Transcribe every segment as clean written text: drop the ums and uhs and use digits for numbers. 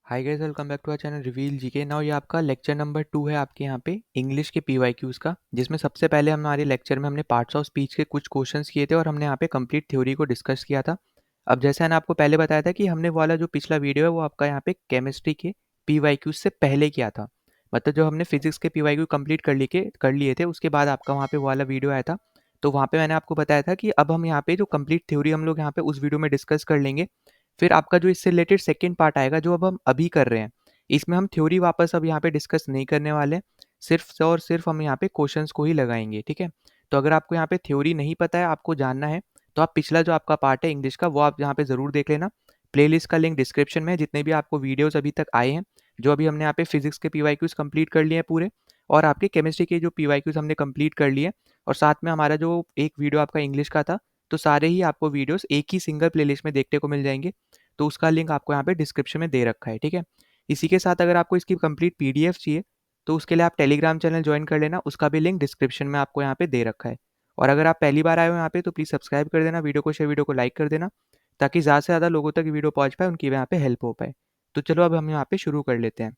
Hi guys, welcome back to our channel reveal GK. Now ये आपका lecture number 2 है आपके यहाँ पे इंग्लिश के पीवाईक्यूज का, जिसमें सबसे पहले हमारे लेक्चर में हमने पार्ट्स ऑफ स्पीच के कुछ क्वेश्चंस किए थे और हमने यहाँ पे कंप्लीट थ्योरी को डिस्कस किया था। अब जैसे मैंने आपको पहले बताया था कि हमने वो वाला जो पिछला वीडियो है वो आपका यहाँ पे केमिस्ट्री के पीवाईक्यूज से पहले किया था। मतलब जो हमने फिजिक्स के पीवाईक्यू कंप्लीट कर लिए थे उसके बाद आपका वहाँ पे वो वाला वीडियो आया था। तो वहाँ पे मैंने आपको बताया था कि अब हम यहाँ पे जो कंप्लीट थ्योरी हम लोग यहाँ पे उस वीडियो में डिस्कस कर लेंगे। फिर आपका जो इससे रिलेटेड सेकंड पार्ट आएगा जो अब हम अभी कर रहे हैं, इसमें हम थ्योरी वापस अब यहाँ पे डिस्कस नहीं करने वाले, सिर्फ और सिर्फ हम यहाँ पे क्वेश्चंस को ही लगाएंगे। ठीक है, तो अगर आपको यहाँ पे थ्योरी नहीं पता है, आपको जानना है, तो आप पिछला जो आपका पार्ट है इंग्लिश का वो आप यहाँ पे ज़रूर देख लेना। प्लेलिस्ट का लिंक डिस्क्रिप्शन में है। जितने भी आपको वीडियोस अभी तक आए हैं, जो अभी हमने यहाँ पे फिजिक्स के पीवाईक्यूज कंप्लीट कर लिए हैं पूरे, और आपके केमिस्ट्री के जो पीवाईक्यूज हमने कंप्लीट कर लिए, और साथ में हमारा जो एक वीडियो आपका इंग्लिश का था, तो सारे ही आपको वीडियोस एक ही सिंगल प्लेलिस्ट में देखने को मिल जाएंगे। तो उसका लिंक आपको यहाँ पे डिस्क्रिप्शन में दे रखा है। ठीक है, इसी के साथ अगर आपको इसकी कंप्लीट पीडीएफ चाहिए तो उसके लिए आप टेलीग्राम चैनल ज्वाइन कर लेना, उसका भी लिंक डिस्क्रिप्शन में आपको यहाँ पे दे रखा है। और अगर आप पहली बार आए हो यहाँ पे तो प्लीज़ सब्सक्राइब कर देना, वीडियो को शेयर, वीडियो को लाइक कर देना, ताकि ज़्यादा से ज़्यादा लोगों तक वीडियो पहुँच पाए, उनकी यहाँ पे हेल्प हो पाए। तो चलो अब हम यहाँ पे शुरू कर लेते हैं।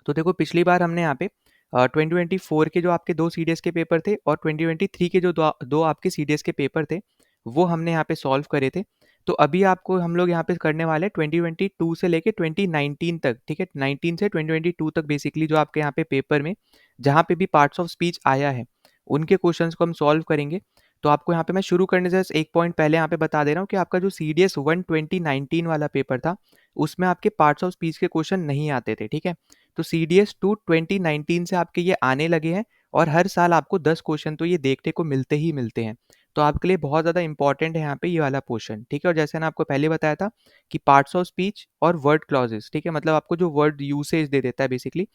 तो देखो, पिछली बार हमने यहाँ पे 2024 के जो आपके 2 सीडीएस के पेपर थे और 2023 के जो दो आपके सीडीएस के पेपर थे, वो हमने यहाँ पे सॉल्व करे थे। तो अभी आपको हम लोग यहाँ पे करने वाले हैं 2022 से लेके 2019 तक। ठीक है, 19 से 2022 तक बेसिकली जो आपके यहाँ पे पेपर में जहाँ पे भी पार्ट्स ऑफ स्पीच आया है, उनके क्वेश्चंस को हम सॉल्व करेंगे। तो आपको यहाँ पे मैं शुरू करने से एक पॉइंट पहले यहाँ पे बता दे रहा हूँ कि आपका जो सीडीएस 1 2019 वाला पेपर था, उसमें आपके पार्ट्स ऑफ स्पीच के क्वेश्चन नहीं आते थे। ठीक है, तो CDS 2 2019 से आपके ये आने लगे हैं, और हर साल आपको 10 क्वेश्चन तो ये देखने को मिलते ही मिलते हैं। तो आपके लिए बहुत ज़्यादा इंपॉर्टेंट है यहाँ पे ये वाला पोर्शन। ठीक है, और जैसे मैंने आपको पहले बताया था कि पार्ट्स ऑफ स्पीच और वर्ड क्लॉजेस, ठीक है, मतलब आपको जो वर्ड यूसेज दे देता है बेसिकली,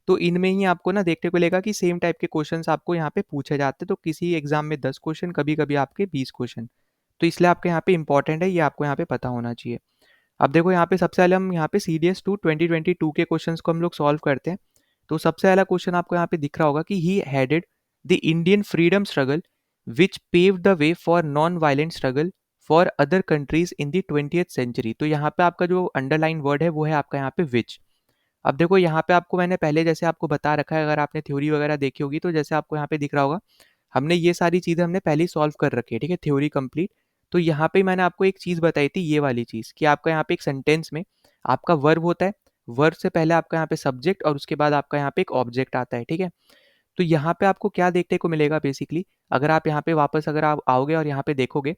तो इनमें ही आपको ना देखने को लेगा कि सेम टाइप के क्वेश्चन आपको यहाँ पे पूछे जाते हैं। तो किसी एग्जाम में 10 क्वेश्चन, कभी कभी आपके 20 क्वेश्चन, तो इसलिए आपके यहाँ पे इंपॉर्टेंट है, ये आपको यहाँ पे पता होना चाहिए। अब देखो, यहाँ पे सबसे पहले हम यहाँ पे CDS 2 2022 के क्वेश्चंस को हम लोग सॉल्व करते हैं। तो सबसे पहला क्वेश्चन आपको यहाँ पे दिख रहा होगा कि he headed the Indian freedom struggle which paved the way for non violent struggle for other countries in the 20th century. तो यहाँ पे आपका जो अंडरलाइन वर्ड है वो है आपका यहाँ पे विच। अब देखो, यहाँ पे आपको मैंने पहले जैसे आपको बता रखा है, अगर आपने थ्योरी वगैरह देखी होगी तो जैसे आपको यहाँ पे दिख रहा होगा, हमने ये सारी चीज़ें हमने पहले ही सॉल्व कर रखी है। ठीक है, थ्योरी कंप्लीट। तो यहाँ पे मैंने आपको एक चीज़ बताई थी, ये वाली चीज़, कि आपका यहाँ पे एक सेंटेंस में आपका वर्ब होता है, वर्ब से पहले आपका यहाँ पे सब्जेक्ट, और उसके बाद आपका यहाँ पे एक ऑब्जेक्ट आता है। ठीक है, तो यहाँ पे आपको क्या देखने को मिलेगा बेसिकली, अगर आप यहाँ पे वापस अगर आप आओगे और यहाँ पे देखोगे,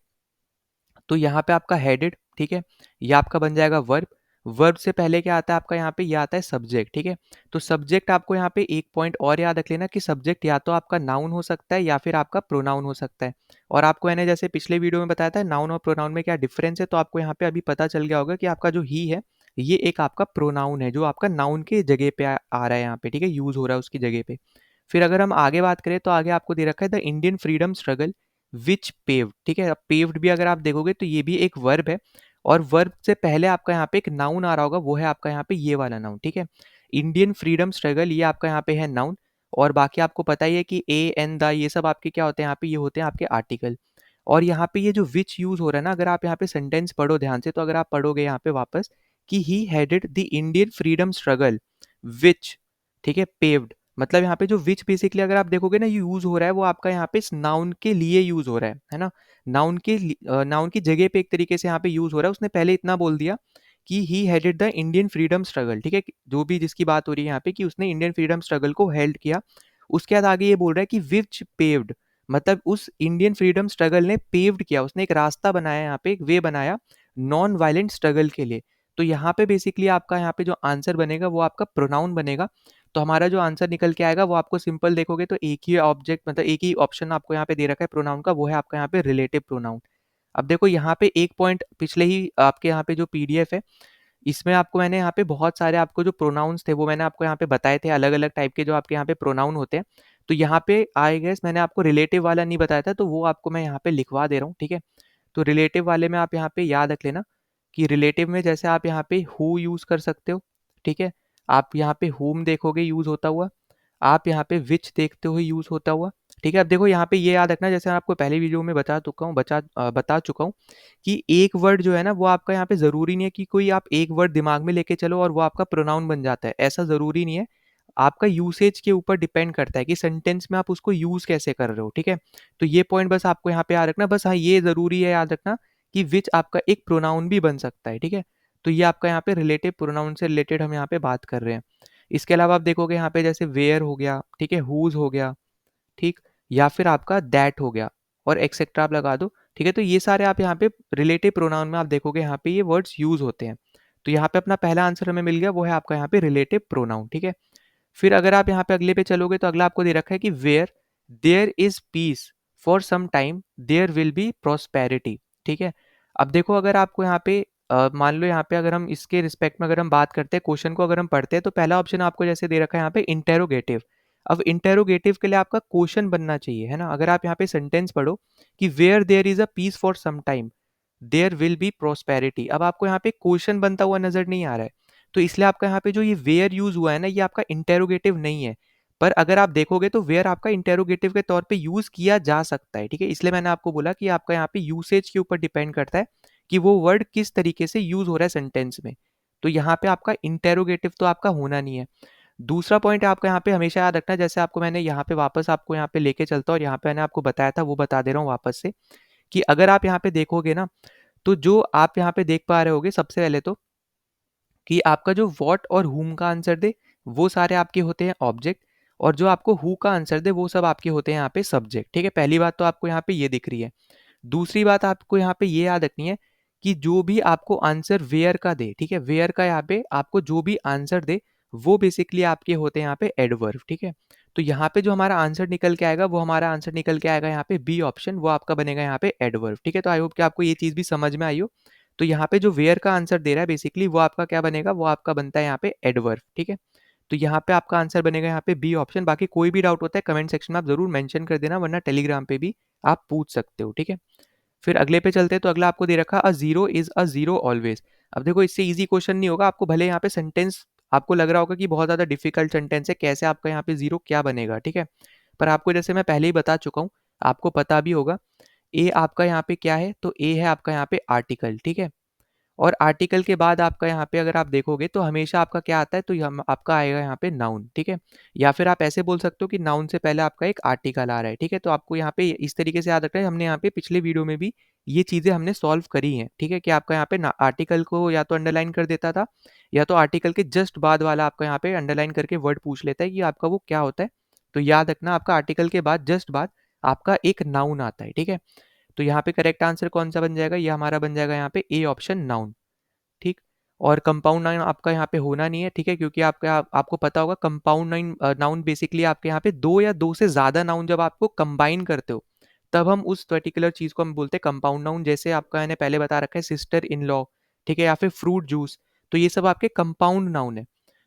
तो यहाँ पे आपका हेडेड, ठीक है, ये आपका बन जाएगा वर्ब। वर्ब से पहले क्या आता है आपका यहाँ पे, ये आता है सब्जेक्ट। ठीक है, तो सब्जेक्ट आपको यहाँ पे एक पॉइंट और याद रख लेना कि सब्जेक्ट या तो आपका नाउन हो सकता है या फिर आपका प्रोनाउन हो सकता है। और आपको मैंने जैसे पिछले वीडियो में बताया था नाउन और प्रोनाउन में क्या डिफरेंस है, तो आपको यहाँ पे अभी पता चल गया होगा कि आपका जो ही है, ये एक आपका प्रोनाउन है जो आपका नाउन के जगह पे आ रहा है यहाँ पे। ठीक है, यूज हो रहा है उसकी जगह पे। फिर अगर हम आगे बात करें तो आगे आपको दे रखा है the Indian freedom struggle which paved. ठीक है, अब पेव्ड भी अगर आप देखोगे तो ये भी एक वर्ब है, और वर्ब से पहले आपका यहाँ पे एक नाउन आ रहा होगा, वो है आपका यहाँ पे ये वाला नाउन। ठीक है, इंडियन फ्रीडम स्ट्रगल ये आपका यहाँ पे है नाउन, और बाकी आपको पता ही है कि ए एन द ये सब आपके क्या होते हैं यहाँ पे, ये होते हैं आपके आर्टिकल। और यहाँ पे ये जो विच यूज हो रहा है ना, अगर आप यहाँ पे सेंटेंस पढ़ो ध्यान से, तो अगर आप पढ़ोगे यहाँ पे वापस कि he headed the Indian freedom struggle which, ठीक है, पेव्ड, मतलब यहाँ पे जो विच बेसिकली अगर आप देखोगे ना, ये यूज हो रहा है वो आपका यहाँ पे इस नाउन के लिए यूज हो रहा है ना, नाउन की जगह पे एक तरीके से यहाँ पे यूज हो रहा है। उसने पहले इतना बोल दिया कि he headed the Indian freedom struggle. ठीक है, जो भी जिसकी बात हो रही है यहाँ पे कि उसने इंडियन फ्रीडम स्ट्रगल को हेल्ड किया, उसके बाद आगे ये बोल रहा है कि विच पेव्ड, मतलब उस इंडियन फ्रीडम स्ट्रगल ने पेव्ड किया, उसने एक रास्ता बनाया, यहाँ पे एक वे बनाया नॉन वायलेंट स्ट्रगल के लिए। तो यहाँ पे बेसिकली आपका यहाँ पे जो आंसर बनेगा वो आपका प्रोनाउन बनेगा। तो हमारा जो आंसर निकल के आएगा वो आपको सिंपल देखोगे तो एक ही ऑब्जेक्ट, मतलब एक ही ऑप्शन आपको यहाँ पे दे रखा है प्रोनाउन का, वो है आपका यहाँ पे रिलेटिव प्रोनाउन। अब देखो, यहाँ पे एक पॉइंट पिछले ही आपके यहाँ पे जो पीडीएफ है, इसमें आपको मैंने यहाँ पे बहुत सारे आपको जो प्रोनाउंस थे वो मैंने आपको यहाँ पे बताए थे, अलग अलग टाइप के जो आपके यहाँ पे प्रोनाउन होते हैं। तो यहाँ पे आई गेस मैंने आपको रिलेटिव वाला नहीं बताया था, तो वो आपको मैं यहाँ पे लिखवा दे रहा हूँ। ठीक है, तो रिलेटिव वाले में आप यहाँ पे याद रख लेना कि रिलेटिव में जैसे आप यहाँ पे हु यूज कर सकते हो। ठीक है, आप यहाँ पे हुम देखोगे यूज होता हुआ, आप यहाँ पे विच देखते हो यूज होता हुआ। ठीक है, अब देखो यहाँ पे ये याद रखना, जैसे मैं आपको पहले वीडियो में बता चुका हूँ कि एक वर्ड जो है ना वो आपका यहाँ पे ज़रूरी नहीं है कि कोई आप एक वर्ड दिमाग में लेके चलो और वो आपका प्रोनाउन बन जाता है, ऐसा ज़रूरी नहीं है। आपका यूसेज के ऊपर डिपेंड करता है कि सेंटेंस में आप उसको यूज़ कैसे कर रहे हो, ठीक है? तो ये पॉइंट बस आपको यहाँ पे याद रखना, बस हाँ, ये ज़रूरी है याद रखना कि विच आपका एक प्रोनाउन भी बन सकता है, ठीक है? तो ये आपका यहाँ पे रिलेटिव प्रोनाउन से रिलेटेड हम यहाँ पे बात कर रहे हैं। इसके अलावा आप देखोगे यहाँ पे जैसे वेयर हो गया, ठीक है? हूज़ हो गया, ठीक? या फिर आपका दैट हो गया और एक्सेट्रा आप लगा दो, ठीक है? तो ये सारे आप यहाँ पे रिलेटिव प्रोनाउन में आप देखोगे यहाँ पे ये वर्ड्स यूज़ होते हैं। तो यहाँ पे अपना पहला आंसर हमें मिल गया, वो है आपका यहाँ पे रिलेटिव प्रोनाउन, ठीक है? फिर अगर आप यहाँ पे अगले पे चलोगे तो अगला आपको दे रखा है कि where there is peace for some time there will be prosperity, ठीक है? अब देखो अगर आपको यहाँ पे मान लो यहाँ पे अगर हम इसके रिस्पेक्ट में अगर हम बात करते हैं, क्वेश्चन को अगर हम पढ़ते हैं, तो पहला ऑप्शन आपको जैसे दे रखा है यहाँ पे इंटेरोगेटिव। अब इंटेरोगेटिव के लिए आपका क्वेश्चन बनना चाहिए, है ना? अगर आप यहाँ पे सेंटेंस पढ़ो कि where there is a peace for some time there will be prosperity, अब आपको यहाँ पे क्वेश्चन बनता हुआ नजर नहीं आ रहा है, तो इसलिए आपका यहाँ पे जो ये वेयर यूज हुआ है ना, ये आपका इंटेरोगेटिव नहीं है। पर अगर आप देखोगे तो वेयर आपका इंटेरोगेटिव के तौर पे यूज किया जा सकता है, ठीक है? इसलिए मैंने आपको बोला कि आपका यहाँ पे यूसेज के ऊपर डिपेंड करता है कि वो वर्ड किस तरीके से यूज हो रहा है सेंटेंस में। तो यहाँ पे आपका इंटेरोगेटिव तो आपका होना नहीं है। दूसरा पॉइंट आपका यहाँ पे हमेशा याद रखना, जैसे आपको मैंने यहाँ पे वापस आपको यहाँ पे लेके चलता हूँ और यहाँ पे मैंने आपको बताया था वो बता दे रहा हूँ वापस से, कि अगर आप यहाँ पे देखोगे ना, तो जो आप यहाँ पे देख पा रहे होगे सबसे पहले तो कि आपका जो व्हाट और whom का आंसर दे वो सारे आपके होते हैं ऑब्जेक्ट, और जो आपको हु का आंसर दे वो सब आपके होते हैं यहाँ पे सब्जेक्ट, ठीक है? पहली बात तो आपको यहाँ पे ये दिख रही है। दूसरी बात आपको यहाँ पे ये याद रखनी है कि जो भी आपको आंसर वेयर का दे, ठीक है? वेयर का यहाँ पे आपको जो भी आंसर दे वो बेसिकली आपके होते हैं यहाँ पे एडवर्ब, ठीक है? तो यहाँ पे जो हमारा आंसर निकल के आएगा वो हमारा आंसर निकल के आएगा यहाँ पे बी ऑप्शन, वो आपका बनेगा यहाँ पे एडवर्ब, ठीक है? तो आई होप कि आपको ये चीज़ भी समझ में आई हो। तो यहाँ पे जो वेयर का आंसर दे रहा है बेसिकली वो आपका क्या बनेगा, वो आपका बनता है यहाँ पे एडवर्ब, ठीक है? तो यहाँ पे आपका आंसर बनेगा यहाँ पे बी ऑप्शन। बाकी कोई भी डाउट होता है कमेंट सेक्शन में आप जरूर मेंशन कर देना, वरना टेलीग्राम पे भी आप पूछ सकते हो, ठीक है? फिर अगले पे चलते हैं, तो अगला आपको दे रखा a zero is a zero always. अब देखो इससे इजी क्वेश्चन नहीं होगा, आपको भले यहाँ पे सेंटेंस आपको लग रहा होगा कि बहुत ज्यादा डिफिकल्ट सेंटेंस है, कैसे आपका यहाँ पे जीरो क्या बनेगा, ठीक है? पर आपको जैसे मैं पहले ही बता चुका हूँ, आपको पता भी होगा, ए आपका यहाँ पे क्या है, तो ए है आपका यहाँ पे आर्टिकल, ठीक है? और आर्टिकल के बाद आपका यहाँ पे अगर आप देखोगे तो हमेशा आपका क्या आता है, तो आपका आएगा यहाँ पे नाउन, ठीक है? या फिर आप ऐसे बोल सकते हो कि नाउन से पहले आपका एक आर्टिकल आ रहा है, ठीक है? तो आपको यहाँ पे इस तरीके से याद रखना है, हमने यहाँ पे पिछले वीडियो में भी ये चीज़ें हमने सॉल्व करी हैं, ठीक है? कि आपका यहाँ पे आर्टिकल को या तो अंडरलाइन कर देता था, या तो आर्टिकल के जस्ट बाद वाला आपका यहाँ पे अंडरलाइन करके वर्ड पूछ लेता है कि आपका वो क्या होता है। तो याद रखना, आपका आर्टिकल के बाद जस्ट बाद आपका एक नाउन आता है, ठीक है? तो यहाँ पे करेक्ट आंसर कौन सा बन जाएगा, ये हमारा बन जाएगा यहाँ पे ए ऑप्शन नाउन, ठीक? और कंपाउंड नाउन आपका यहाँ पे होना नहीं है, ठीक है? क्योंकि आपको पता होगा कंपाउंड नाउन बेसिकली आपके यहाँ पे दो या दो से ज्यादा नाउन जब आपको कंबाइन करते हो तब हम उस पर्टिकुलर चीज को हम बोलते हैं कंपाउंड नाउन। जैसे आपका मैंने पहले बता रखा है सिस्टर इन लॉ, ठीक है? या फिर फ्रूट जूस, तो ये सब आपके कंपाउंड नाउन है।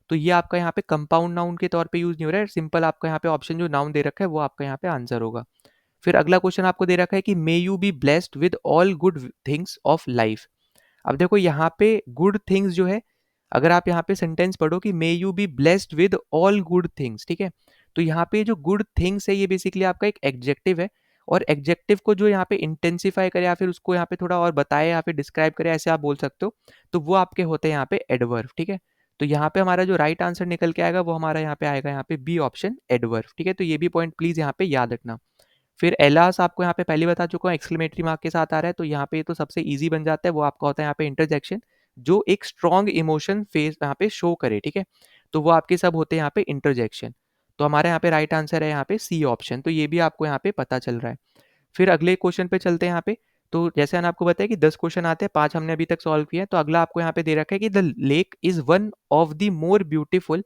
तो ये आपका यहाँ पे कंपाउंड नाउन के तौर पे यूज नहीं हो रहा है, सिंपल आपका यहाँ पे ऑप्शन जो नाउन दे रखा है वो आपका यहाँ पे आंसर होगा। फिर अगला क्वेश्चन आपको दे रखा है कि may you be blessed with all good things of life. अब देखो यहाँ पे गुड थिंग्स जो है, अगर आप यहाँ पे सेंटेंस पढ़ो कि may you be blessed with all good things, ठीक है? तो यहाँ पे जो गुड थिंग्स है ये बेसिकली आपका एक एडजेक्टिव है, और एडजेक्टिव को जो यहाँ पे इंटेंसिफाई करे या फिर उसको यहाँ पे थोड़ा और बताए या फिर डिस्क्राइब करे, ऐसे आप बोल सकते हो, तो वो आपके होते हैं यहाँ पे एडवर्ब, ठीक है? तो यहाँ पे हमारा जो राइट आंसर निकल के आएगा वो हमारा यहाँ पे आएगा यहाँ पे बी ऑप्शन एडवर्ब, ठीक है? तो ये भी पॉइंट प्लीज यहाँ पे याद रखना। फिर एलास आपको यहाँ पे पहले बता चुका हूँ, एक्सक्लेमेटरी मार्क के साथ आ रहा है, तो यहाँ पे तो सबसे इजी बन जाता है, वो आपका होता है यहाँ पे इंटरजेक्शन, जो एक स्ट्रॉन्ग इमोशन फेस यहाँ पे शो करे, ठीक है? तो वो आपके सब होते हैं यहाँ पे इंटरजेक्शन। तो हमारे यहाँ पे राइट आंसर है यहाँ पे सी ऑप्शन, तो ये भी आपको यहाँ पे पता चल रहा है। फिर अगले क्वेश्चन पे चलते हैं यहाँ पे। तो जैसे मैंने आपको बताया कि 10 क्वेश्चन आते हैं, 5 हमने अभी तक सॉल्व किया है, तो अगला आपको यहाँ पे दे रखा है कि the lake is one of the more beautiful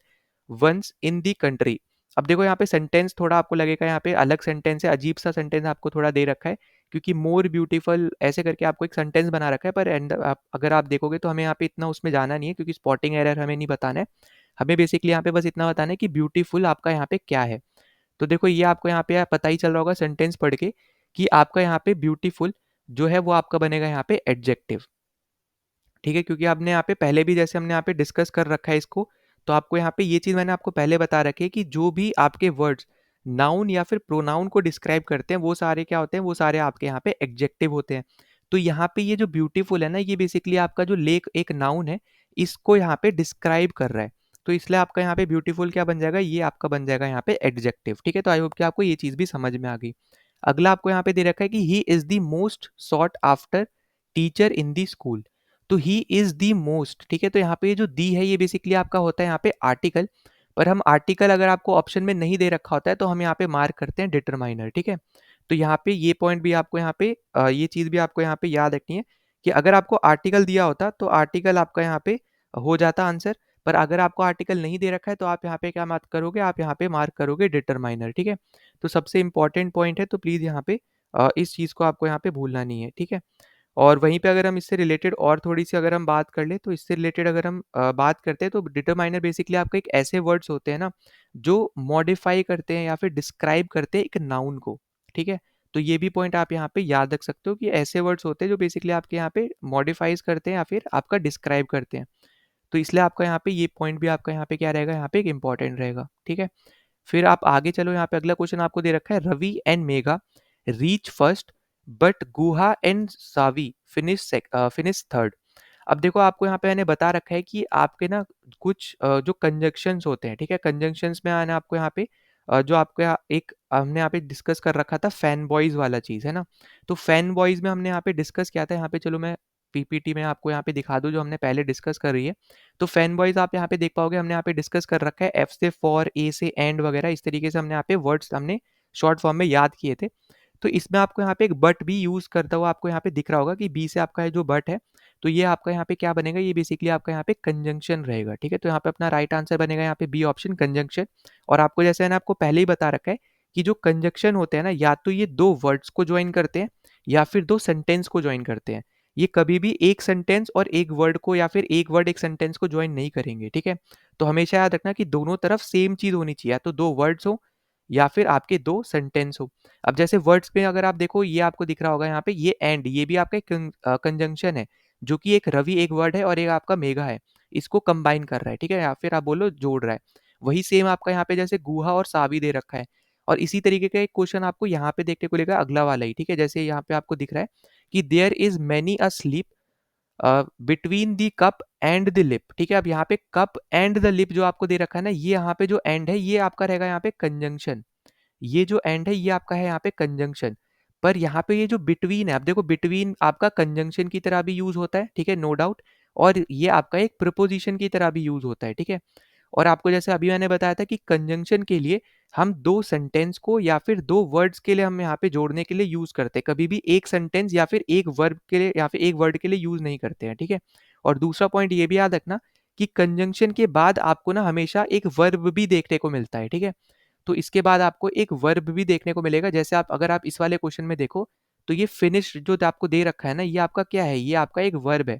ones in the country. अब देखो यहाँ पे सेंटेंस थोड़ा आपको लगेगा यहाँ पे अलग सेंटेंस है, अजीब सा सेंटेंस आपको थोड़ा दे रखा है, क्योंकि मोर ब्यूटीफुल ऐसे करके आपको एक सेंटेंस बना रखा है, पर अगर आप देखोगे तो हमें यहाँ पे इतना उसमें जाना नहीं है, क्योंकि स्पॉटिंग एरर हमें नहीं बताना है। हमें बेसिकली यहाँ पे बस इतना बताना है कि ब्यूटीफुल आपका यहाँ पे क्या है। तो देखो ये आपको यहाँ पे पता ही चल रहा होगा सेंटेंस पढ़ के कि आपका यहाँ पे ब्यूटीफुल जो है वो आपका बनेगा यहाँ पे एडजेक्टिव, ठीक है? क्योंकि आपने यहाँ पे पहले भी जैसे हमने यहाँ पे डिस्कस कर रखा है इसको, तो आपको यहाँ पे ये चीज़ मैंने आपको पहले बता रखी है कि जो भी आपके वर्ड्स नाउन या फिर प्रोनाउन को डिस्क्राइब करते हैं वो सारे क्या होते हैं, वो सारे आपके यहाँ पे एडजेक्टिव होते हैं। तो यहाँ पे ये जो ब्यूटीफुल है ना, ये बेसिकली आपका जो लेक एक नाउन है, इसको यहाँ पे डिस्क्राइब कर रहा है। तो इसलिए आपका यहाँ पे ब्यूटीफुल क्या बन जाएगा, ये आपका बन जाएगा यहाँ पे एडजेक्टिव। ठीक है, तो आई होप कि आपको ये चीज़ भी समझ में आ गई। अगला आपको यहाँ पे दे रखा है कि he is the most sought after teacher in the school. तो ही इज दी मोस्ट, ठीक है, तो यहाँ पे ये जो दी है ये बेसिकली आपका होता है यहाँ पे आर्टिकल। पर हम आर्टिकल अगर आपको ऑप्शन में नहीं दे रखा होता है तो हम यहाँ पे मार्क करते हैं डिटरमाइनर। ठीक है, तो यहाँ पे ये पॉइंट भी आपको यहाँ पे ये चीज़ भी आपको यहाँ पे याद रखनी है कि अगर आपको आर्टिकल दिया होता तो आर्टिकल आपका यहाँ पे हो जाता आंसर। पर अगर आपको आर्टिकल नहीं दे रखा है तो आप यहाँ पे क्या मार्क करोगे, आप यहाँ पे मार्क करोगे डिटरमाइनर। ठीक है, तो सबसे इंपॉर्टेंट पॉइंट है, तो प्लीज़ यहाँ पे इस चीज़ को आपको यहाँ पे भूलना नहीं है। ठीक है, और वहीं पे अगर हम इससे रिलेटेड और थोड़ी-सी अगर हम बात कर लें, तो इससे रिलेटेड अगर हम बात करते हैं तो डिटरमाइनर बेसिकली आपका एक ऐसे वर्ड्स होते हैं ना, जो मॉडिफाई करते हैं या फिर डिस्क्राइब करते हैं एक नाउन को। ठीक है? तो ये भी पॉइंट आप यहाँ पे याद रख सकते हो कि ऐसे वर्ड्स होते हैं जो बेसिकली आपके यहाँ पे मॉडिफाइज़ करते हैं या फिर आपका डिस्क्राइब करते हैं। तो इसलिए आपका यहाँ पे ये पॉइंट भी आपका यहाँ पे क्या रहेगा, यहाँ पे एक इम्पोर्टेंट रहेगा। ठीक है? फिर आप आगे चलो, यहाँ पे अगला क्वेश्चन आपको दे रखा है, Ravi and Megha reach first but Guha and Savi finish third. अब देखो आपको यहाँ पे मैंने बता रखा है कि आपके ना कुछ जो कंजंक्शंस होते हैं, ठीक है, कंजंक्शंस में आना आपको यहाँ पे जो आपको एक हमने यहाँ पे डिस्कस कर रखा था फैन बॉयज वाला चीज़ है ना। तो फैन बॉयज में हमने यहाँ पे डिस्कस किया था, यहाँ पे चलो मैं पीपीटी में आपको यहाँ पे दिखा दूँ जो हमने पहले डिस्कस कर रही है। तो फैन बॉयज आप यहाँ पे देख पाओगे, हमने यहाँ पे डिस्कस कर रखा है एफ से फॉर, ए से एंड वगैरह, इस तरीके से हमने यहाँ पे वर्ड्स हमने शॉर्ट फॉर्म में याद किए थे। तो इसमें आपको यहाँ पे एक बट भी यूज़ करता हुआ आपको यहाँ पे दिख रहा होगा कि बी से आपका है जो बट है, तो ये आपका यहाँ पे क्या बनेगा, ये बेसिकली आपका यहाँ पे कंजंक्शन रहेगा। ठीक है, तो यहाँ पे अपना राइट आंसर बनेगा यहाँ पे बी ऑप्शन कंजंक्शन। और आपको जैसे मैंने आपको पहले ही बता रखा है कि जो कंजंक्शन होते हैं ना, या तो ये दो वर्ड्स को ज्वाइन करते हैं या फिर दो सेंटेंस को ज्वाइन करते हैं। ये कभी भी एक सेंटेंस और एक वर्ड को या फिर एक वर्ड एक सेंटेंस को ज्वाइन नहीं करेंगे। ठीक है, तो हमेशा याद रखना कि दोनों तरफ सेम चीज़ होनी चाहिए, या तो दो वर्ड्स हो या फिर आपके दो सेंटेंस हो। अब जैसे वर्ड्स में अगर आप देखो, ये आपको दिख रहा होगा यहाँ पे ये एंड, ये भी आपका एक कंजंक्शन है, जो कि एक रवि एक वर्ड है और एक आपका मेघा है, इसको कंबाइन कर रहा है। ठीक है, या फिर आप बोलो जोड़ रहा है। वही सेम आपका यहाँ पे जैसे गुहा और सावी दे रखा है। और इसी तरीके का एक क्वेश्चन आपको यहाँ पे देखने को मिलेगा, अगला वाला ही। ठीक है, जैसे यहाँ पे आपको दिख रहा है कि there is many a slip between the cup and the lip. ठीक है, अब यहाँ पे कप एंड द लिप जो आपको दे रखा है ना, ये यहाँ पे जो एंड है ये आपका रहेगा यहाँ पे कंजंक्शन। ये जो एंड है ये आपका है यहाँ पे कंजंक्शन। पर यहाँ पे ये जो बिटवीन है, अब देखो बिटवीन आपका कंजंक्शन की तरह भी यूज होता है, ठीक है, नो डाउट। और ये आपका एक प्रिपोजिशन की तरह भी यूज होता है। ठीक है, और आपको जैसे अभी मैंने बताया था कि कंजंक्शन के लिए हम दो सेंटेंस को या फिर दो वर्ड्स के लिए हम यहाँ पे जोड़ने के लिए यूज करते हैं, कभी भी एक सेंटेंस या फिर एक वर्ब के लिए या फिर एक वर्ड के लिए यूज नहीं करते हैं। ठीक है, और दूसरा पॉइंट ये भी याद रखना कि कंजंक्शन के बाद आपको ना हमेशा एक वर्ब भी देखने को मिलता है। ठीक है, तो इसके बाद आपको एक वर्ब भी देखने को मिलेगा। जैसे आप अगर आप इस वाले क्वेश्चन में देखो, तो ये फिनिश जो आपको दे रखा है ना, ये आपका क्या है, ये आपका एक वर्ब है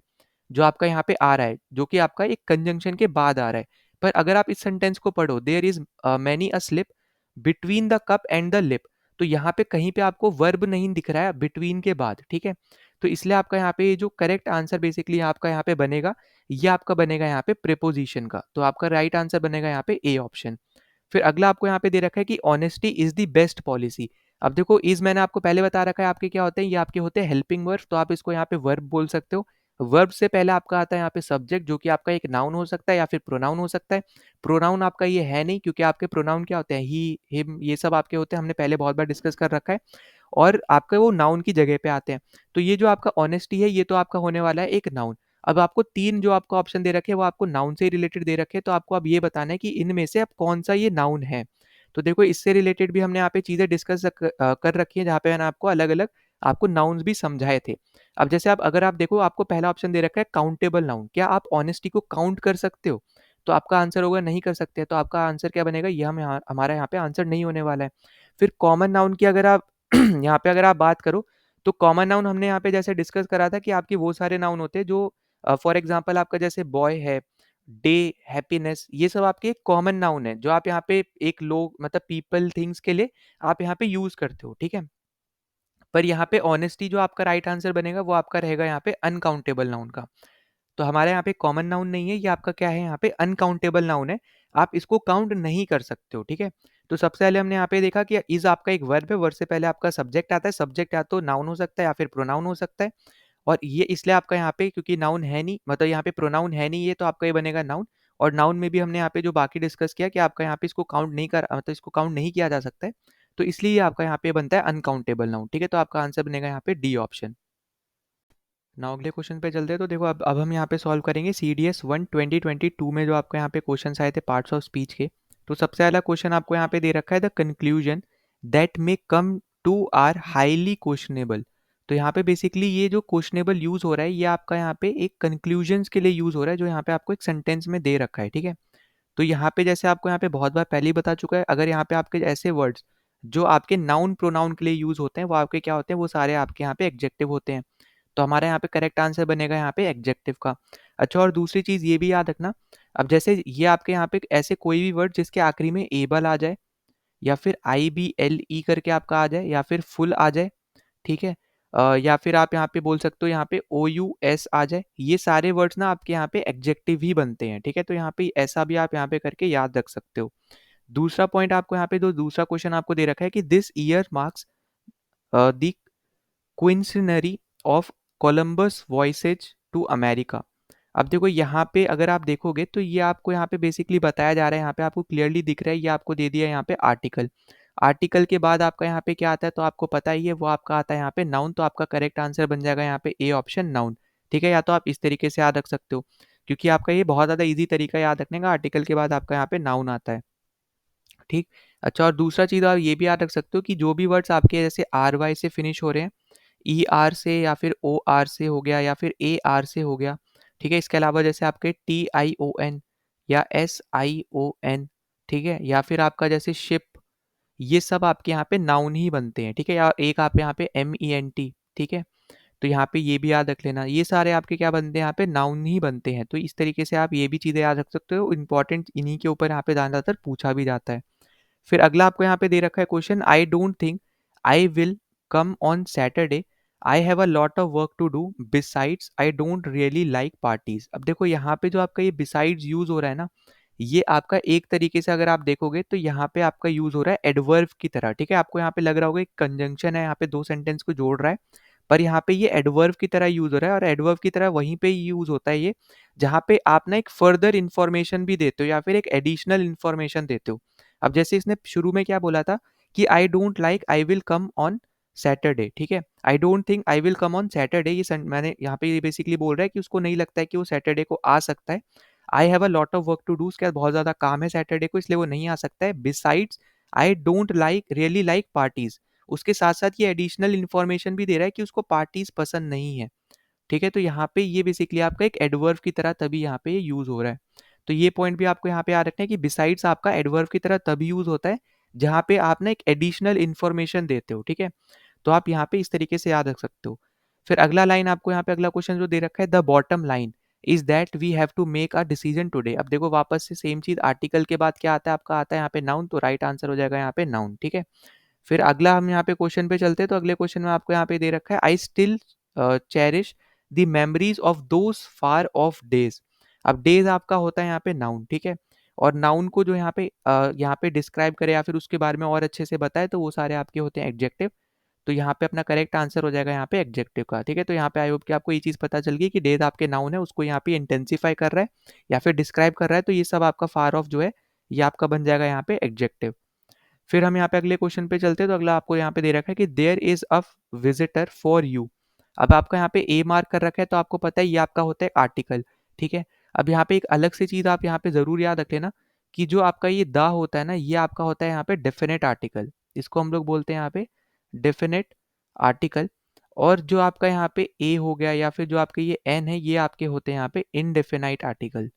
जो आपका यहाँ पे आ रहा है, जो कि आपका एक कंजंक्शन के बाद आ रहा है। पर अगर आप इस सेंटेंस को पढ़ो, there is many a slip between the cup and the lip, तो यहाँ पे कहीं पे आपको वर्ब नहीं दिख रहा है बिटवीन के बाद। ठीक है, तो इसलिए आपका यहाँ पे जो करेक्ट आंसर बेसिकली आपका यहाँ पे बनेगा, ये आपका बनेगा यहाँ पे प्रेपोजिशन का। तो आपका राइट आंसर बनेगा यहाँ पे ए ऑप्शन। फिर अगला आपको यहाँ पे दे रखा है कि honesty is the best policy. अब देखो इज मैंने आपको पहले बता रखा है आपके क्या होते हैं, ये आपके होते हैं हेल्पिंग वर्ब, तो आप इसको यहाँ पे वर्ब बोल सकते हो। वर्ब से पहले आपका आता है यहाँ पे सब्जेक्ट, जो कि आपका एक नाउन हो सकता है या फिर प्रोनाउन हो सकता है। प्रोनाउन आपका ये है नहीं, क्योंकि आपके प्रोनाउन क्या होते हैं, ही हिम, ये सब आपके होते हैं, हमने पहले बहुत बार डिस्कस कर रखा है। और आपका वो नाउन की जगह पे आते हैं। तो ये जो आपका ऑनेस्टी है, ये तो आपका होने वाला है एक नाउन। अब आपको तीन जो आपको ऑप्शन दे रखे हैं वो आपको नाउन से रिलेटेड दे रखे हैं, तो आपको अब ये बताना है कि इनमें से अब कौन सा ये नाउन है। तो देखो इससे रिलेटेड भी हमने यहाँ पे चीज़ें डिस्कस कर रखी हैं, जहाँ पे मैंने आपको अलग अलग आपको नाउन्स भी समझाए थे। अब जैसे आप अगर आप देखो, आपको पहला ऑप्शन दे रखा है काउंटेबल नाउन, क्या आप ऑनेस्टी को काउंट कर सकते हो? तो आपका आंसर होगा नहीं कर सकते, तो आपका आंसर क्या बनेगा, ये हमारा यहाँ पे आंसर नहीं होने वाला है। फिर कॉमन नाउन की अगर आप यहाँ पे अगर आप बात करो, तो कॉमन नाउन हमने यहाँ पे जैसे डिस्कस करा था कि आपके वो सारे नाउन होते हैं जो फॉर एग्जांपल आपका जैसे बॉय है, डे, हैप्पीनेस, ये सब आपके कॉमन नाउन है, जो आप यहाँ पे एक लोग मतलब पीपल थिंग्स के लिए आप यहाँ पे यूज करते हो। ठीक है, पर यहाँ पे ऑनेस्टी जो आपका राइट आंसर बनेगा वो आपका रहेगा यहाँ पे अनकाउंटेबल नाउन का। तो हमारे यहाँ पे कॉमन नाउन नहीं है, ये आपका क्या है यहाँ पे अनकाउंटेबल नाउन है, आप इसको काउंट नहीं कर सकते हो, ठीक है। तो सबसे पहले हमने यहाँ पे देखा कि इज आपका एक वर्ब है, वर्ब से पहले आपका सब्जेक्ट आता है, सब्जेक्ट या तो नाउन हो सकता है या फिर प्रोनाउन हो सकता है, और ये इसलिए आपका यहाँ पे क्योंकि नाउन है नहीं, मतलब यहाँ पे प्रोनाउन है नहीं, ये तो आपका ये बनेगा नाउन। और नाउन में भी हमने यहाँ पे जो बाकी डिस्कस किया कि आपका यहाँ पे इसको काउंट नहीं कर, मतलब इसको काउंट नहीं किया जा सकता है, तो इसलिए ये आपका यहाँ पे बनता है अनकाउंटेबल नाउन, ठीक है। तो आपका आंसर बनेगा यहाँ पे डी ऑप्शन। नाउ अगले क्वेश्चन पे चलते हैं। तो देखो अब हम यहाँ पे सॉल्व करेंगे CDS 1 2022 में जो आपको यहाँ पे क्वेश्चन आए थे पार्ट्स ऑफ स्पीच के। तो सबसे पहला क्वेश्चन आपको यहाँ पे दे रखा है the conclusion that may come to are highly questionable. तो यहाँ पे बेसिकली ये जो क्वेश्चनेबल यूज हो रहा है ये आपका यहाँ पे एक कंक्लूजन्स के लिए यूज हो रहा है, जो यहाँ पे आपको एक सेंटेंस में दे रखा है, ठीक है। तो यहाँ पे जैसे आपको यहाँ पे बहुत बार पहले ही बता चुका है, अगर यहाँ पे आपके ऐसे वर्ड्स जो आपके नाउन प्रोनाउन के लिए यूज होते हैं वो आपके क्या होते हैं, वो सारे आपके यहाँ पे एडजेक्टिव होते हैं। तो हमारे यहाँ पे करेक्ट आंसर बनेगा यहाँ पे एडजेक्टिव का। अच्छा, और दूसरी चीज ये भी याद रखना, अब जैसे ये आपके यहाँ पे ऐसे कोई भी वर्ड जिसके आखिरी में एबल आ जाए, या फिर IBLE करके आपका आ जाए, या फिर फुल आ जाए, ठीक है, या फिर आप यहाँ पे बोल सकते हो यहाँ पे OUS आ जाए, ये सारे वर्ड्स ना आपके यहाँ पे एडजेक्टिव ही बनते हैं, ठीक है। तो यहाँ पे ऐसा भी आप यहाँ पे करके याद रख सकते हो। दूसरा पॉइंट आपको यहाँ पे, जो दूसरा क्वेश्चन आपको दे रखा है कि this year marks the quincentenary of Columbus voyages to America. अब देखो यहाँ पे अगर आप देखोगे तो ये आपको यहाँ पे बेसिकली बताया जा रहा है, यहाँ पे आपको क्लियरली दिख रहा है, ये आपको दे दिया यहाँ पे आर्टिकल। आर्टिकल के बाद आपका यहाँ पे क्या आता है, तो आपको पता ही है वो आपका आता है यहाँ पे नाउन। तो आपका करेक्ट आंसर बन जाएगा यहाँ पे ए ऑप्शन नाउन, ठीक है। या तो आप इस तरीके से याद रख सकते हो, क्योंकि आपका ये बहुत ज़्यादा ईजी तरीका याद रखने का, आर्टिकल के बाद आपका यहाँ पे नाउन आता है, ठीक। अच्छा, और दूसरा चीज़ आप ये भी याद रख सकते हो कि जो भी वर्ड्स आपके जैसे RY से फिनिश हो रहे हैं, ER से या फिर OR से हो गया, या फिर AR से हो गया, ठीक है। इसके अलावा जैसे आपके TION या SION, ठीक है, या फिर आपका जैसे शिप, ये सब आपके यहाँ पे नाउन ही बनते हैं, ठीक है। या एक आप यहाँ पे MENT, ठीक है। तो यहाँ पे ये भी याद रख लेना, ये सारे आपके क्या बनते हैं, यहाँ पे नाउन ही बनते हैं। तो इस तरीके से आप ये भी चीज़ें याद रख सकते हो, इंपॉर्टेंट इन्हीं के ऊपर यहाँ पे ज़्यादातर पूछा भी जाता है। फिर अगला आपको यहाँ पे दे रखा है question, I don't think I will come on Saturday, I have a lot of work to do, besides I don't really like parties. अब देखो यहाँ पे जो आपका ये बिसाइड्स यूज हो रहा है ना, ये आपका एक तरीके से अगर आप देखोगे तो यहाँ पे आपका यूज हो रहा है एडवर्ब की तरह, ठीक है। आपको यहाँ पे लग रहा होगा एक कंजंक्शन है, यहाँ पे दो सेंटेंस को जोड़ रहा है, पर यहाँ पे ये एडवर्ब की तरह यूज हो रहा है। और एडवर्ब की तरह वहीं पे यूज होता है ये, जहाँ पे आप ना एक फर्दर इन्फॉर्मेशन भी देते हो या फिर एक एडिशनल इन्फॉर्मेशन देते हो। अब जैसे इसने शुरू में क्या बोला था कि I don't like I will come on Saturday, ठीक है। आई don't think I will come on Saturday, ये मैंने यहाँ पे ये बेसिकली बोल रहा है कि उसको नहीं लगता है कि वो सैटरडे को आ सकता है। I have a lot of work to do, उसके बाद बहुत ज्यादा काम है सैटरडे को, इसलिए वो नहीं आ सकता है। Besides I don't like really like parties, उसके साथ साथ ये एडिशनल इन्फॉर्मेशन भी दे रहा है कि उसको पार्टीज पसंद नहीं है, ठीक है। तो यहाँ पे ये बेसिकली आपका एक एडवर्ब की तरह तभी यहाँ पे यूज हो रहा है। तो ये पॉइंट भी आपको यहाँ पे याद रखना है कि बिसाइड्स आपका एडवर्ब की तरह तभी यूज होता है जहाँ पे आप ना एक एडिशनल इन्फॉर्मेशन देते हो, ठीक है। तो आप यहाँ पे इस तरीके से याद रख सकते हो। फिर अगला लाइन आपको यहाँ पे अगला क्वेश्चन जो दे रखा है, the bottom line is that we have to make a decision today. अब देखो वापस से सेम चीज, आर्टिकल के बाद क्या आता है, आपका आता है यहाँ पे नाउन, तो राइट आंसर हो जाएगा यहाँ पे नाउन, ठीक है। फिर अगला हम यहाँ पे क्वेश्चन पे चलते हैं। तो अगले क्वेश्चन में आपको यहाँ पे दे रखा है, I still cherish the memories of those far of days. अब डेज आपका होता है यहाँ पे नाउन, ठीक है। और नाउन को जो यहाँ पे डिस्क्राइब करे या फिर उसके बारे में और अच्छे से बताए तो वो सारे आपके होते हैं एडजेक्टिव। तो यहाँ पे अपना करेक्ट आंसर हो जाएगा यहाँ पे एडजेक्टिव का, ठीक है। तो यहाँ पे आई होप कि आपको ये चीज़ पता चल गई कि डेज आपके नाउन है, उसको यहाँ पे इंटेंसिफाई कर रहा है या फिर डिस्क्राइब कर रहा है, तो ये सब आपका फार ऑफ जो है ये आपका बन जाएगा यहाँ पे एडजेक्टिव। फिर हम यहाँ पे अगले क्वेश्चन पे चलते हैं। तो अगला आपको यहाँ पे दे रखा है कि there is a visitor for you. अब आपका यहाँ पे ए मार्क कर रखा है, तो आपको पता है ये आपका होता है आर्टिकल, ठीक है। अब यहाँ पे एक अलग से चीज आप यहाँ पे जरूर याद रख लेना कि जो आपका ये द होता है ना, ये आपका होता है यहाँ पे डेफिनेट आर्टिकल, इसको हम लोग बोलते हैं यहाँ पे डेफिनेट आर्टिकल। और जो आपका यहाँ पे ए हो गया या फिर जो आपके ये एन है, ये आपके होते हैं यहाँ पे इनडेफिनाइट आर्टिकल,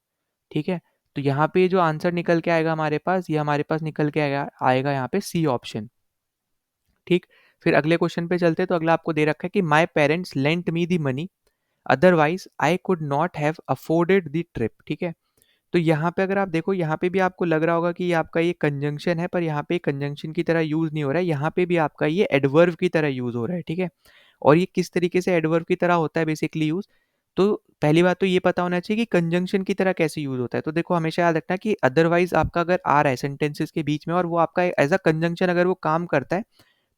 ठीक है। तो यहाँ पे जो आंसर निकल के आएगा हमारे पास, ये हमारे पास निकल के आएगा आएगा यहाँ पे सी ऑप्शन, ठीक। फिर अगले क्वेश्चन पे चलते हैं। तो अगला आपको दे रखा है कि my parents lent me the money, otherwise I could not have afforded the trip, ठीक है। तो यहाँ पे अगर आप देखो, यहाँ पे भी आपको लग रहा होगा कि ये आपका ये कंजंक्शन है, पर यहाँ पे कंजंक्शन की तरह यूज नहीं हो रहा है, यहाँ पे भी आपका ये एडवर्ब की तरह यूज हो रहा है, ठीक है। और ये किस तरीके से एडवर्ब की तरह होता है बेसिकली यूज, तो पहली बात तो ये पता होना चाहिए कि कंजंक्शन की तरह कैसे यूज़ होता है। तो देखो हमेशा याद रखना कि अदरवाइज़ आपका अगर आ रहा है सेंटेंसेस के बीच में और वो आपका एज़ अ कंजंक्शन अगर वो काम करता है,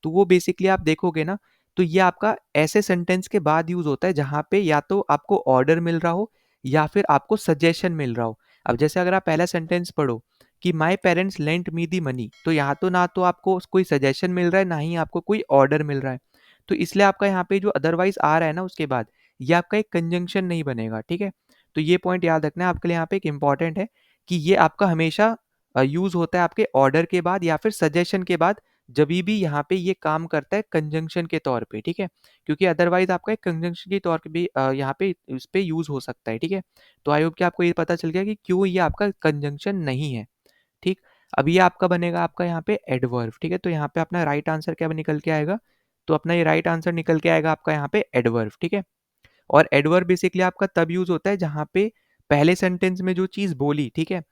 तो वो बेसिकली आप देखोगे ना, तो ये आपका ऐसे सेंटेंस के बाद यूज़ होता है जहाँ पे या तो आपको ऑर्डर मिल रहा हो या फिर आपको सजेशन मिल रहा हो। अब जैसे अगर आप पहला सेंटेंस पढ़ो कि my parents lent me the money, तो यहाँ तो ना तो आपको कोई सजेशन मिल रहा है, ना ही आपको कोई ऑर्डर मिल रहा है। तो इसलिए आपका यहाँ पे जो अदरवाइज़ आ रहा है ना उसके बाद, ये आपका एक कंजंक्शन नहीं बनेगा, ठीक है? तो ये पॉइंट याद रखना है आपके लिए यहाँ पे एक इम्पॉर्टेंट है कि ये आपका हमेशा यूज़ होता है आपके ऑर्डर के बाद या फिर सजेशन के बाद, जभी भी यहाँ पे ये काम करता है कंजंक्शन के तौर पे, ठीक है? क्योंकि अदरवाइज़ आपका एक कंजंक्शन के तौर पे भी यहाँ पे इस पे यूज़ हो सकता है, ठीक है? तो आई होप कि आपको ये पता चल गया कि क्यों ये आपका कंजंक्शन नहीं है, ठीक? अब ये आपका बनेगा आपका यहाँ पे एडवर्ब, ठीक है? तो यहाँ पे अपना राइट आंसर क्या निकल के आएगा? तो अपना ये राइट आंसर निकल के आएगा आपका यहाँ पे एडवर्ब, ठीक है? और एडवर्ब बेसिकली आपका तब यूज़ होता है जहाँ पे पहले सेंटेंस में जो चीज़ बोली, ठीक है?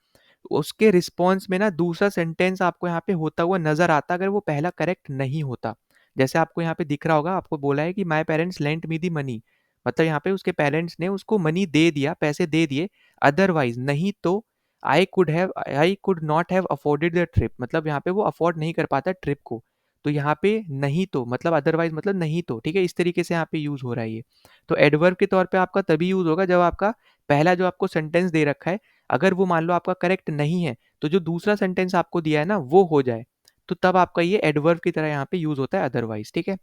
उसके रिस्पॉन्स में ना दूसरा सेंटेंस आपको यहाँ पे होता हुआ नज़र आता अगर वो पहला करेक्ट नहीं होता। जैसे आपको यहाँ पे दिख रहा होगा, आपको बोला है कि my parents lent me the money, मतलब यहाँ पे उसके पेरेंट्स ने उसको मनी दे दिया, पैसे दे दिए, अदरवाइज़ नहीं तो I could not have afforded the trip, मतलब यहाँ पे वो अफोर्ड नहीं कर पाता ट्रिप को। तो यहाँ पे नहीं तो मतलब अदरवाइज़ मतलब नहीं तो, ठीक है? इस तरीके से यहाँ पे यूज़ हो रहा है ये। तो एडवर्ब के तौर पे आपका तभी यूज़ होगा जब आपका पहला जो आपको सेंटेंस दे रखा है, अगर वो मान लो आपका करेक्ट नहीं है, तो जो दूसरा सेंटेंस आपको दिया है ना वो हो जाए, तो तब आपका ये एडवर्ब की तरह यहाँ पे यूज़ होता है अदरवाइज़, ठीक है?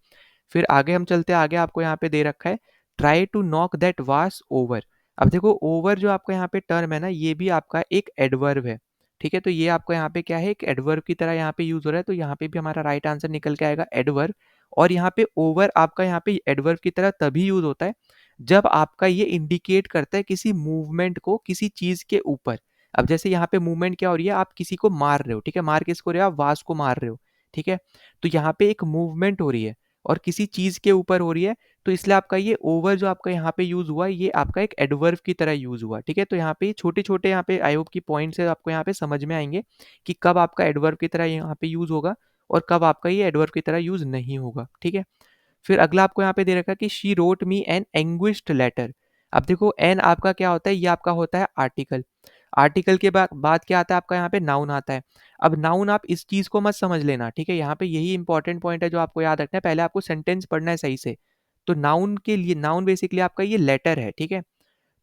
फिर आगे हम चलते हैं, आगे आपको यहाँ पे दे रखा है try to knock that vase over. अब देखो ओवर जो आपका यहाँ पे टर्म है ना, ये भी आपका एक एडवर्ब है, ठीक है? तो ये आपका यहाँ पे क्या है, एक एडवर्ब की तरह यहाँ पे यूज़ हो रहा है, तो यहाँ पे भी हमारा राइट आंसर निकल के आएगा एडवर्ब। और यहाँ पे ओवर आपका यहाँ पे एडवर्ब की तरह तभी यूज़ होता है जब आपका ये इंडिकेट करता है किसी मूवमेंट को किसी चीज़ के ऊपर। अब जैसे यहाँ पे मूवमेंट क्या हो रही है, आप किसी को मार रहे हो, ठीक है? मार किसको रहे हो? आप वास को मार रहे हो, ठीक है? तो यहाँ पे एक मूवमेंट हो रही है और किसी चीज़ के ऊपर हो रही है, तो इसलिए आपका ये ओवर जो आपका यहाँ पे यूज़ हुआ, ये आपका एक एडवर्ब की तरह यूज़ हुआ, ठीक है? तो यहाँ पे छोटे-छोटे यहाँ पे आई होप की पॉइंट्स है आपको यहाँ पे समझ में आएँगे कि कब आपका एडवर्ब की तरह यहाँ पे यूज़ होगा और कब आपका ये एडवर्ब की तरह यूज़ नहीं होगा, ठीक है? फिर अगला आपको यहाँ पे दे रखा है कि she wrote me an anguished letter. अब देखो एन आपका क्या होता है, ये आपका होता है आर्टिकल। आर्टिकल के बाद क्या आता है आपका यहाँ पे नाउन आता है। अब नाउन आप इस चीज़ को मत समझ लेना, ठीक है? यहाँ पे यही इंपॉर्टेंट पॉइंट है जो आपको याद रखना है, पहले आपको सेंटेंस पढ़ना है सही से। तो नाउन के लिए नाउन बेसिकली आपका ये लेटर है, ठीक है?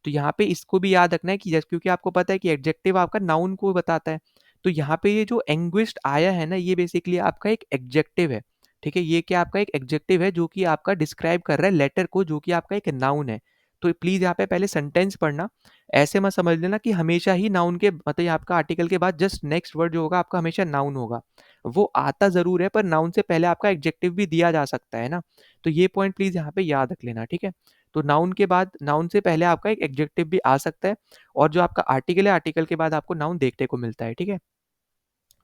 तो यहाँ पे इसको भी याद रखना है कि जैसे क्योंकि आपको पता है कि एडजेक्टिव आपका नाउन को बताता है। तो यहाँ पे ये जो एंग्विश्ड आया है ना, ये बेसिकली आपका एक एडजेक्टिव है, ठीक है? ये क्या आपका एक एडजेक्टिव है जो कि आपका डिस्क्राइब कर रहा है लेटर को, जो कि आपका एक नाउन है। तो प्लीज़ यहाँ पे पहले सेंटेंस पढ़ना, ऐसे मत समझ लेना कि हमेशा ही नाउन के मतलब ये आपका आर्टिकल के बाद जस्ट नेक्स्ट वर्ड जो होगा आपका हमेशा नाउन होगा। वो आता ज़रूर है पर नाउन से पहले आपका एडजेक्टिव भी दिया जा सकता है ना? तो ये पॉइंट प्लीज़ यहाँ पे याद रख लेना, ठीक है? तो नाउन के बाद नाउन से पहले आपका एक एडजेक्टिव भी आ सकता है और जो आपका आर्टिकल है, आर्टिकल के बाद आपको नाउन देखने को मिलता है, ठीक है?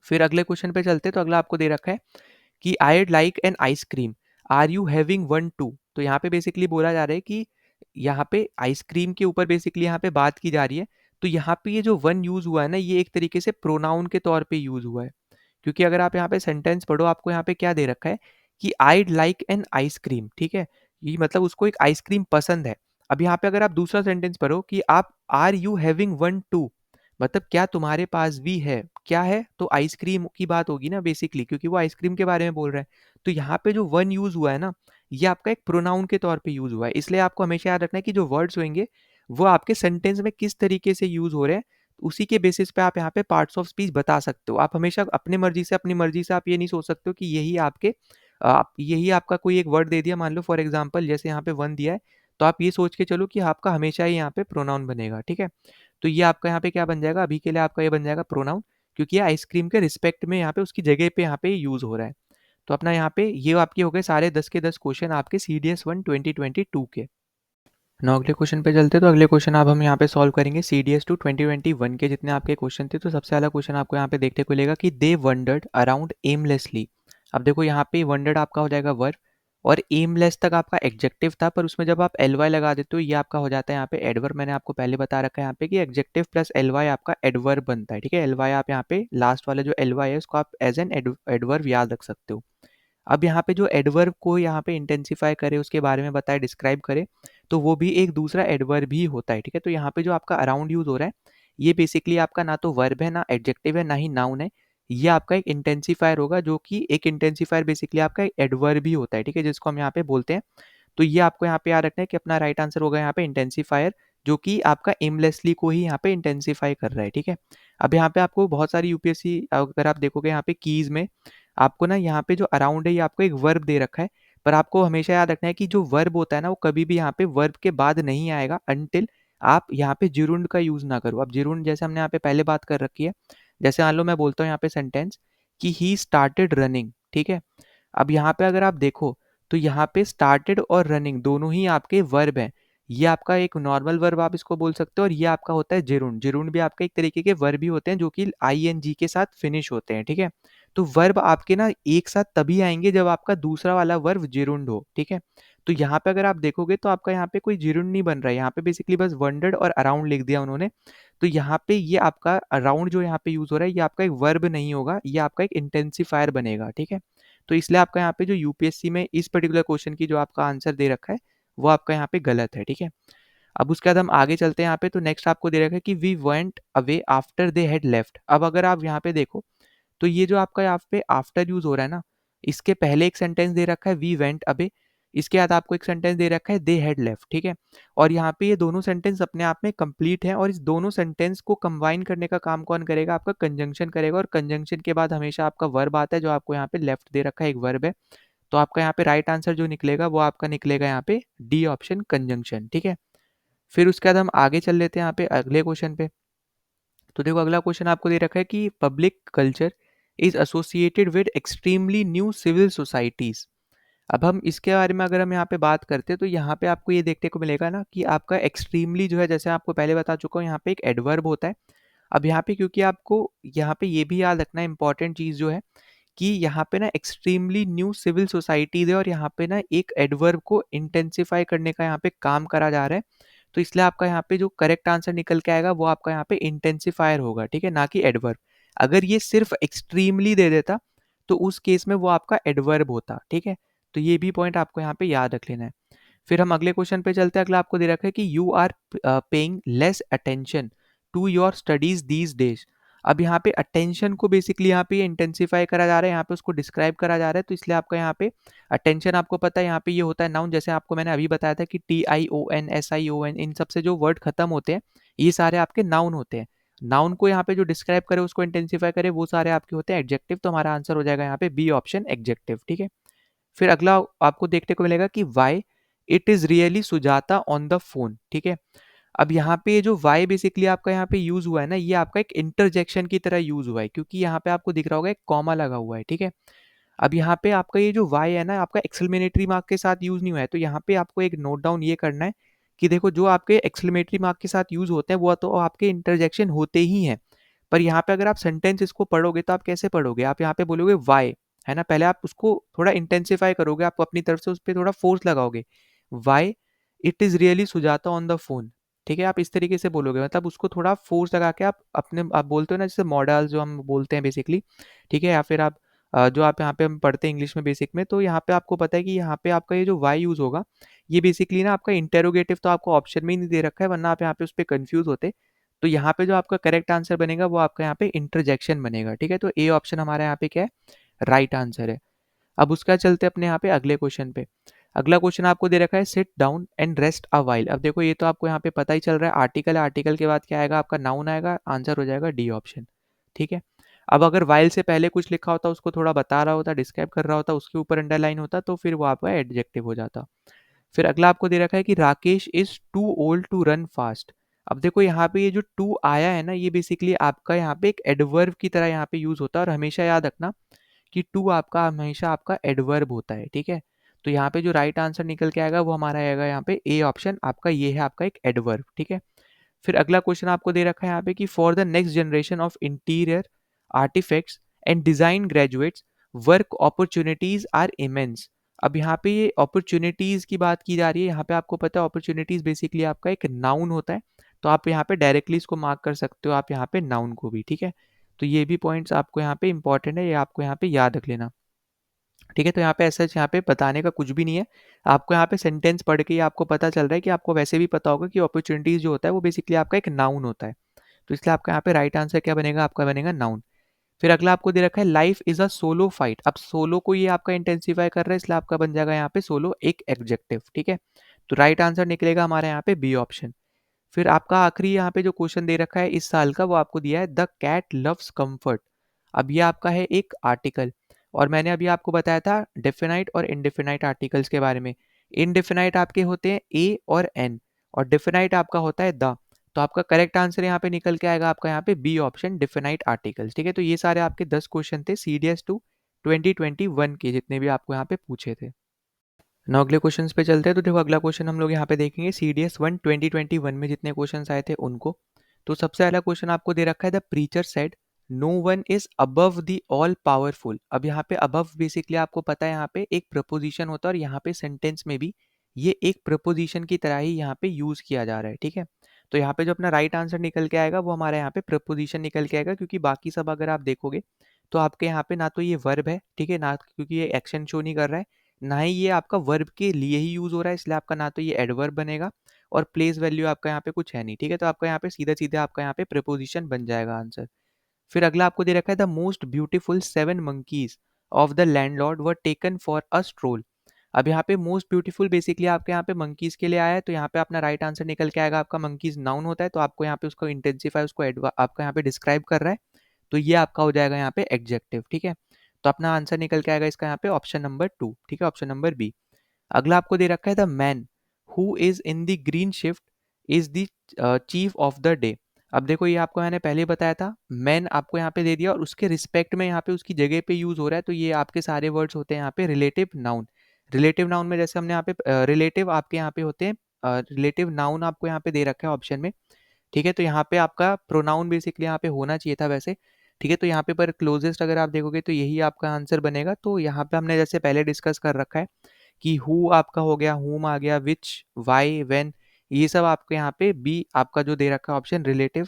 फिर अगले क्वेश्चन पे चलते हैं, तो अगला आपको दे रखा है कि I'd like an ice cream, are you having one too. तो यहाँ पे बेसिकली बोला जा रहा है कि यहाँ पे आइसक्रीम के ऊपर बेसिकली यहाँ पे बात की जा रही है। तो यहाँ पे ये जो वन यूज़ हुआ है ना, ये एक तरीके से प्रोनाउन के तौर पे यूज़ हुआ है, क्योंकि अगर आप यहाँ पे सेंटेंस पढ़ो, आपको यहाँ पे क्या दे रखा है कि आईड लाइक एन आइसक्रीम, ठीक है? ये मतलब उसको एक आइसक्रीम पसंद है। अब यहाँ पे अगर आप दूसरा सेंटेंस पढ़ो कि आप are you having one too, मतलब क्या तुम्हारे पास भी है? क्या है? तो आइसक्रीम की बात होगी ना बेसिकली, क्योंकि वो आइसक्रीम के बारे में बोल रहा है। तो यहाँ पे जो वन यूज़ हुआ है ना, ये आपका एक प्रोनाउन के तौर पे यूज़ हुआ है। इसलिए आपको हमेशा याद रखना है कि जो वर्ड्स होंगे, वो आपके सेंटेंस में किस तरीके से यूज़ हो रहे हैं, उसी के बेसिस पे आप यहाँ पे पार्ट्स ऑफ स्पीच बता सकते हो। आप हमेशा अपनी मर्ज़ी से आप ये नहीं सोच सकते हो कि यही आपके आप यही आपका कोई एक वर्ड दे दिया, मान लो फॉर एग्ज़ाम्पल जैसे यहाँ पे वन दिया है, तो आप ये सोच के चलो कि आपका हमेशा ही यहाँ पे प्रोनाउन बनेगा, ठीक है? तो ये आपका यहाँ पे क्या बन जाएगा, अभी के लिए आपका ये बन जाएगा प्रोनाउन, क्योंकि ये आइसक्रीम के रिस्पेक्ट में यहाँ पे उसकी जगह पे यहाँ पे यूज़ हो रहा है। तो अपना यहाँ पे ये आपके हो गए सारे 10 के 10 क्वेश्चन आपके CDS 1 2022 के। नाउ अगले क्वेश्चन पे चलते हैं, तो अगले क्वेश्चन आप हम यहाँ पे सॉल्व करेंगे CDS 2 2021 के जितने आपके क्वेश्चन थे। तो सबसे पहला क्वेश्चन आपको यहाँ पे देखने को मिलेगा कि दे वंडर्ड अराउंड एमलेसली। अब देखो यहाँ पे वंडर्ड आपका हो जाएगा वर्ब और एमलेस तक आपका एडजेक्टिव था, पर उसमें जब आप एल वाई लगा देते हो ये आपका हो जाता है यहाँ पे एडवर्ब। मैंने आपको पहले बता रखा है यहाँ पे कि एडजेक्टिव प्लस एल वाई आपका एडवर्ब बनता है, ठीक है? एल वाई आप यहाँ पे लास्ट वाला जो एल वाई है उसको आप एज एन एडवर्ब याद रख सकते हो। अब यहाँ पे जो एडवर्ब को यहाँ पे इंटेंसिफाई करे, उसके बारे में बताए, डिस्क्राइब करे, तो वो भी एक दूसरा एडवर्ब ही होता है, ठीक है। तो यहाँ पे जो आपका अराउंड यूज हो रहा है, ये बेसिकली आपका ना तो वर्ब है, ना एडजेक्टिव है, ना ही नाउन है, ये आपका एक इंटेंसिफायर होगा, जो कि एक इंटेंसिफायर बेसिकली आपका एक एडवर्ब ही होता है, ठीक है, जिसको हम यहाँ पे बोलते हैं। तो ये आपको यहाँ पे याद रखना है कि अपना राइट आंसर होगा यहाँ पे इंटेंसिफायर, जो कि आपका एमलेसली को ही यहाँ पे इंटेंसिफाई कर रहा है, ठीक है। अब यहाँ पे आपको बहुत सारी यूपीएससी, अगर आप देखोगे यहाँ पे कीज में, आपको ना यहाँ पे जो अराउंड है, ये आपको एक वर्ब दे रखा है, पर आपको हमेशा याद रखना है कि जो वर्ब होता है ना, वो कभी भी यहाँ पे वर्ब के बाद नहीं आएगा अनटिल आप यहाँ पे जिरुंड का यूज ना करो। अब जिरुंड जैसे हमने यहाँ पे पहले बात कर रखी है, जैसे मान लो मैं बोलता हूँ यहाँ पे सेंटेंस कि ही स्टार्टेड रनिंग, ठीक है। अब यहाँ पे अगर आप देखो, तो यहाँ पे स्टार्टेड और रनिंग दोनों ही आपके वर्ब हैं। ये आपका एक नॉर्मल वर्ब आप इसको बोल सकते हो, और ये आपका होता है जिरुंड। जिरुंड भी आपका एक तरीके के वर्ब ही होते हैं, जो कि आईएनजी के साथ फिनिश होते हैं, ठीक है। तो वर्ब आपके ना एक साथ तभी आएंगे जब आपका दूसरा वाला वर्ब जिरुंड हो, ठीक है। तो यहाँ पे अगर आप देखोगे, तो आपका यहाँ पे कोई जिरुंड नहीं बन रहा है, यहाँ पे बेसिकली बस वंडर्ड और अराउंड लिख दिया उन्होंने। तो यहाँ पे ये आपका अराउंड जो यहाँ पे यूज हो रहा है, ये आपका एक वर्ब नहीं होगा, ये आपका एक इंटेंसिफायर बनेगा, ठीक है। तो इसलिए आपका यहाँ पे जो यूपीएससी में इस पर्टिकुलर क्वेश्चन की जो आपका आंसर दे रखा है, वो आपका यहाँ पे गलत है, ठीक है। अब उसके बाद हम आगे चलते हैं यहाँ पे, तो नेक्स्ट आपको दे रखा है कि we went away after they had left. अब अगर आप यहाँ पे देखो, तो ये जो आपका यहाँ पे आफ्टर यूज हो रहा है ना, इसके पहले एक सेंटेंस दे रखा है वी वेंट अवे, इसके बाद आपको एक सेंटेंस दे रखा है दे हैड लेफ्ट, ठीक है। और यहाँ पे ये दोनों सेंटेंस अपने आप में कंप्लीट है, और इस दोनों सेंटेंस को कंबाइन करने का काम कौन करेगा? आपका कंजंक्शन करेगा, और कंजंक्शन के बाद हमेशा आपका वर्ब आता है, जो आपको यहाँ पे लेफ्ट दे रखा है, एक वर्ब है। तो आपका यहाँ पे राइट आंसर जो निकलेगा, वो आपका निकलेगा यहाँ पे डी ऑप्शन, कंजंक्शन, ठीक है। फिर उसके बाद हम आगे चल लेते हैं यहाँ पे अगले क्वेश्चन पे। तो देखो अगला क्वेश्चन आपको दे रखा है कि public culture is associated with extremely new civil societies. अब हम इसके बारे में अगर हम यहाँ पे बात करते हैं, तो यहाँ पे आपको ये देखने को मिलेगा ना कि आपका एक्सट्रीमली जो है, जैसे आपको पहले बता चुका हूँ, यहाँ पे एक एडवर्ब होता है। अब यहाँ पे क्योंकि आपको यहाँ पे ये भी याद रखना है, इंपॉर्टेंट चीज जो है कि यहाँ पे ना एक्सट्रीमली न्यू सिविल सोसाइटीज है, और यहाँ पे ना एक एडवर्ब को इंटेंसिफाई करने का यहाँ पे काम करा जा रहा है। तो इसलिए आपका यहाँ पे जो करेक्ट आंसर निकल के आएगा, वो आपका यहाँ पे इंटेंसिफायर होगा, ठीक है, ना कि एडवर्ब। अगर ये सिर्फ एक्सट्रीमली दे देता, तो उस केस में वो आपका एडवर्ब होता, ठीक है। तो ये भी पॉइंट आपको यहाँ पे याद रख लेना है। फिर हम अगले क्वेश्चन पे चलते हैं। अगला आपको दे रखा है कि you are paying less attention to your studies these days. अब यहाँ पे अटेंशन को बेसिकली यहाँ पे इंटेंसिफाई करा जा रहा है, यहाँ पे उसको डिस्क्राइब करा जा रहा है। तो इसलिए आपका यहाँ पे अटेंशन आपको पता है, यहाँ पे ये होता है नाउन, जैसे आपको मैंने अभी बताया था कि TION, SION, इन सबसे जो वर्ड खत्म होते हैं, ये सारे आपके नाउन होते हैं। नाउन को यहाँ पे जो डिस्क्राइब करे, उसको इंटेंसिफाई करे, वो सारे आपके होते हैं एडजेक्टिव। तो हमारा आंसर हो जाएगा यहाँ पे बी ऑप्शन, एडजेक्टिव, ठीक है। फिर अगला आपको देखने को मिलेगा कि why it is really Sujata on the phone, ठीक है। अब यहाँ पे जो वाई बेसिकली आपका यहाँ पे यूज हुआ है ना, ये आपका एक इंटरजेक्शन की तरह यूज हुआ है, क्योंकि यहाँ पे आपको दिख रहा होगा एक कॉमा लगा हुआ है, ठीक है। अब यहाँ पे आपका ये जो वाई है ना, आपका एक्सक्लेमेटरी मार्क के साथ यूज नहीं हुआ है। तो यहाँ पे आपको एक नोट डाउन ये करना है कि देखो, जो आपके एक्सक्लेमेटरी मार्क के साथ यूज होते हैं, वो तो आपके इंटरजेक्शन होते ही हैं। पर यहाँ पे अगर आप सेंटेंस इसको पढ़ोगे, तो आप कैसे पढ़ोगे? आप यहाँ पे बोलोगे वाई, है ना, पहले आप उसको थोड़ा इंटेंसिफाई करोगे, आप अपनी तरफ से उस पर थोड़ा फोर्स लगाओगे। Why it is really Sujata on the phone, ठीक है, आप इस तरीके से बोलोगे, मतलब उसको थोड़ा फोर्स लगा के आप बोलते हो ना, जैसे मॉडल जो हम बोलते हैं बेसिकली, ठीक है। या फिर आप जो आप यहाँ पे हम पढ़ते हैं इंग्लिश में बेसिक में, तो यहाँ पे आपको पता है कि यहाँ पे आपका ये जो वाई यूज होगा, ये बेसिकली ना आपका इंटेरोगेटिव तो आपको ऑप्शन में ही नहीं दे रखा है, वरना आप यहाँ पे उस पर कंफ्यूज होते। तो यहाँ पे जो आपका करेक्ट आंसर बनेगा, वो आपका यहाँ पे इंटरजेक्शन बनेगा, ठीक है। तो ए ऑप्शन हमारा यहाँ पे क्या है? राइट आंसर है। अब उसका चलते अपने यहाँ पे अगले क्वेश्चन पे। अगला क्वेश्चन आपको दे रखा है sit down and rest a while. अब देखो, ये तो आपको यहाँ पे पता ही चल रहा है, आर्टिकल है, आर्टिकल के बाद क्या आएगा? आपका नाउन आएगा, आंसर हो जाएगा डी ऑप्शन, ठीक है। अब अगर वाइल से पहले कुछ लिखा होता, उसको थोड़ा बता रहा होता, डिस्क्राइब कर रहा होता, उसके ऊपर अंडरलाइन होता, तो फिर वो आपका एडजेक्टिव हो जाता। फिर अगला आपको दे रखा है कि Rakesh is too old to run fast. अब देखो, यहाँ पे ये जो टू आया है ना, ये बेसिकली आपका यहाँ पे एक एडवर्ब की तरह यहाँ पे यूज होता है, और हमेशा याद रखना कि टू आपका हमेशा आपका एडवर्ब होता है, ठीक है। तो यहाँ पे जो राइट आंसर निकल के आएगा, वो हमारा आएगा यहाँ पे ए ऑप्शन, आपका ये है आपका एक एडवर्ब, ठीक है। फिर अगला क्वेश्चन आपको दे रखा है यहाँ पे कि for the next generation of interior artefacts and design graduates work opportunities are immense. अब यहाँ पे ये अपॉर्चुनिटीज की बात की जा रही है। यहाँ पे आपको पता है अपॉर्चुनिटीज बेसिकली आपका एक नाउन होता है, तो आप यहाँ पे डायरेक्टली इसको मार्क कर सकते हो, आप यहाँ पे नाउन को भी, ठीक है। तो ये भी पॉइंट्स आपको यहाँ पे इंपॉर्टेंट है, ये आपको यहाँ पे याद रख लेना। ठीक है, तो यहाँ पे ऐसा यहाँ पे बताने का कुछ भी नहीं है। आपको यहाँ पे सेंटेंस पढ़ के ही आपको पता चल रहा है कि आपको वैसे भी पता होगा कि अपॉर्चुनिटीज़ जो होता है वो बेसिकली आपका एक नाउन होता है। तो इसलिए आपका यहाँ पे राइट आंसर क्या बनेगा, आपका बनेगा नाउन। फिर अगला आपको दे रखा है life is a solo fight. अब सोलो को ये आपका इंटेंसिफाई कर रहा है, इसलिए आपका बन जाएगा यहाँ पे सोलो एक एडजेक्टिव। ठीक है, तो राइट आंसर निकलेगा हमारे यहाँ पे बी ऑप्शन। फिर आपका आखिरी यहाँ पे जो क्वेश्चन दे रखा है इस साल का, वो आपको दिया है द कैट लव्स कंफर्ट। अब ये आपका है एक आर्टिकल, और मैंने अभी आपको बताया था डेफिनाइट और इनडेफिनाइट आर्टिकल्स के बारे में। इनडेफिनाइट आपके होते हैं ए और एन, और डेफिनाइट आपका होता है द। तो आपका करेक्ट आंसर यहाँ पे निकल के आएगा आपका यहाँ पे बी ऑप्शन, डिफिनाइट आर्टिकल्स। ठीक है, तो ये सारे आपके 10 क्वेश्चन थे CDS 2 2021 के, जितने भी आपको यहाँ पे पूछे थे। ना अगले क्वेश्चन पे चलते हैं। तो देखो अगला क्वेश्चन हम लोग यहाँ पे देखेंगे CDS 1 2021 में जितने क्वेश्चन आए थे उनको। तो सबसे पहला क्वेश्चन आपको दे रखा है the preacher said no one is above the all powerful. अब यहाँ पे अबव बेसिकली आपको पता है यहाँ पे एक प्रपोजिशन होता है, और यहाँ पे सेंटेंस में भी ये एक प्रपोजिशन की तरह ही यहाँ पे यूज किया जा रहा है। ठीक है, तो यहाँ पे जो अपना राइट आंसर निकल के आएगा वो हमारे यहाँ पे प्रपोजिशन निकल के आएगा, क्योंकि बाकी सब अगर आप देखोगे तो आपके यहाँ पे ना तो ये वर्ब है, ठीक है, ना क्योंकि ये एक्शन शो नहीं कर रहा है, ना ही ये आपका वर्ब के लिए ही यूज हो रहा है, इसलिए आपका ना तो ये एडवर्ब बनेगा, और प्लेस वैल्यू आपका यहाँ पे कुछ है नहीं। ठीक है, तो आपका यहाँ पे सीधा सीधा आपका यहाँ पे प्रीपोजिशन बन जाएगा आंसर। फिर अगला आपको दे रखा है the most beautiful 7 monkeys of the landlord were taken for a stroll. अब यहाँ पे मोस्ट ब्यूटीफुल बेसिकली आपके यहाँ पे मंकीज के लिए आया है, तो यहाँ पे अपना राइट आंसर निकल के आएगा आपका मंकीज नाउन होता है, तो आपको यहाँ पे उसको इंटेंसिफाई उसको आपका यहाँ पे डिस्क्राइब कर रहा है, तो ये आपका हो जाएगा यहाँ पे एडजेक्टिव। ठीक है, तो अपना आंसर निकल के आएगा इसका यहाँ पे ऑप्शन नंबर 2। ठीक है, ऑप्शन नंबर बी। अगला आपको दे रखा है the man who is in the green shift is the chief of the day. अब देखो ये आपको मैंने पहले बताया था, मैन आपको यहाँ पे दे दिया और उसके रिस्पेक्ट में यहाँ पे उसकी जगह पे यूज हो रहा है, तो ये आपके सारे वर्ड्स होते हैं यहाँ पे रिलेटिव नाउन। रिलेटिव नाउन में जैसे हमने यहाँ पे रिलेटिव आपके यहाँ पे होते हैं, रिलेटिव नाउन आपको यहाँ पे दे रखा है ऑप्शन में। ठीक है, तो यहाँ पे आपका प्रोनाउन बेसिकली यहाँ पे होना चाहिए था वैसे। ठीक है, तो यहाँ पे पर क्लोजेस्ट अगर आप देखोगे तो यही आपका आंसर बनेगा। तो यहाँ पे हमने जैसे पहले डिस्कस कर रखा है कि हु आपका हो गया, हुम आ गया, विच, वाई, व्हेन, ये सब आपके यहाँ पे बी आपका जो दे रखा है ऑप्शन रिलेटिव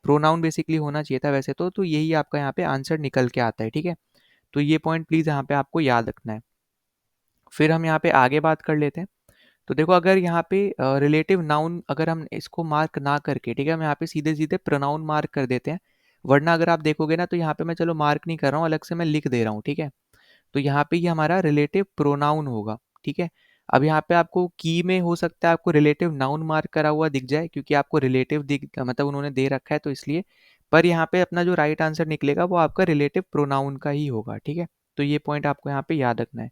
प्रोनाउन बेसिकली होना चाहिए था वैसे तो यही आपका यहाँ पे आंसर निकल के आता है। ठीक है, तो ये पॉइंट प्लीज यहाँ पे आपको याद रखना है। फिर हम यहाँ पे आगे बात कर लेते हैं। तो देखो अगर यहाँ पे रिलेटिव नाउन अगर हम इसको मार्क ना करके, ठीक है, हम यहाँ पे सीधे सीधे प्रोनाउन मार्क कर देते हैं, वरना अगर आप देखोगे ना तो यहाँ पे मैं चलो मार्क नहीं कर रहा हूँ, अलग से मैं लिख दे रहा हूँ। ठीक है, तो यहाँ पे ये हमारा रिलेटिव प्रोनाउन होगा। ठीक है, अब यहाँ पे आपको की में हो सकता है आपको रिलेटिव नाउन मार्क करा हुआ दिख जाए, क्योंकि आपको रिलेटिव दिख मतलब उन्होंने दे रखा है तो इसलिए, पर यहाँ पे अपना जो राइट आंसर निकलेगा वो आपका रिलेटिव प्रोनाउन का ही होगा। ठीक है, तो ये पॉइंट आपको यहाँ पे याद रखना है।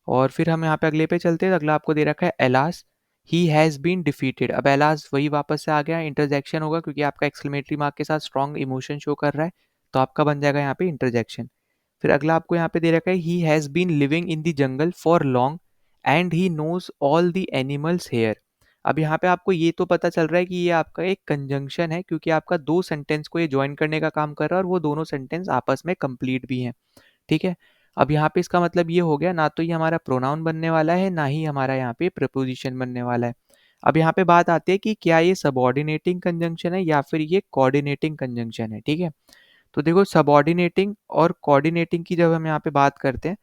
और फिर हम यहाँ पे अगले पे चलते हैं। अगला आपको दे रखा है alas he has been defeated. अब एलास वही वापस से आ गया, इंटरजेक्शन होगा क्योंकि आपका एक्सक्लेमेटरी मार्क के साथ स्ट्रॉन्ग इमोशन शो कर रहा है, तो आपका बन जाएगा यहाँ पे इंटरजेक्शन। फिर अगला आपको यहाँ पे दे रखा है he has been living in the jungle for long and he knows all the animals here. अब यहाँ पे आपको ये तो पता चल रहा है कि ये आपका एक कंजंक्शन है, क्योंकि आपका दो सेंटेंस को ये ज्वाइन करने का काम कर रहा है और वो दोनों सेंटेंस आपस में कंप्लीट भी हैं। ठीक है, अब यहाँ पे इसका मतलब ये हो गया, ना तो ये हमारा प्रोनाउन बनने वाला है, ना ही हमारा यहाँ पे प्रपोजिशन बनने वाला है। अब यहाँ पे बात आती है कि क्या ये सबऑर्डिनेटिंग कंजंक्शन है या फिर ये कोऑर्डिनेटिंग कंजंक्शन है। ठीक है, तो देखो सबऑर्डिनेटिंग और कोऑर्डिनेटिंग की जब हम यहाँ पे बात करते हैं,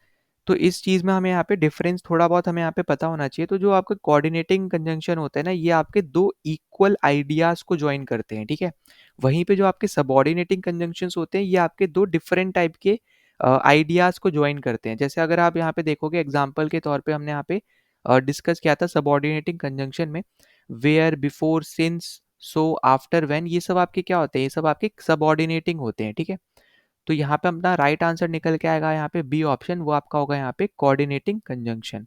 तो इस चीज़ में हमें यहाँ पे डिफरेंस थोड़ा बहुत हमें यहाँ पे पता होना चाहिए। तो जो आपका कोऑर्डिनेटिंग कंजंक्शन होता है ना, ये आपके दो इक्वल आइडियाज को ज्वाइन करते हैं। ठीक है, वहीं पे जो आपके सबऑर्डिनेटिंग कंजंक्शंस होते हैं, ये आपके दो डिफरेंट टाइप के आइडियाज को ज्वाइन करते हैं। जैसे अगर आप यहाँ पे देखोगे एग्जाम्पल के तौर पे हमने यहाँ पे डिस्कस किया था सबऑर्डिनेटिंग कंजंक्शन में, where, before, since, so, after, when, ये सब आपके क्या होते हैं, ये सब आपके सबऑर्डिनेटिंग होते हैं। ठीक है, तो यहाँ पे अपना राइट आंसर निकल के आएगा यहाँ पे बी ऑप्शन, वो आपका होगा यहाँ पे कोऑर्डिनेटिंग कंजंक्शन।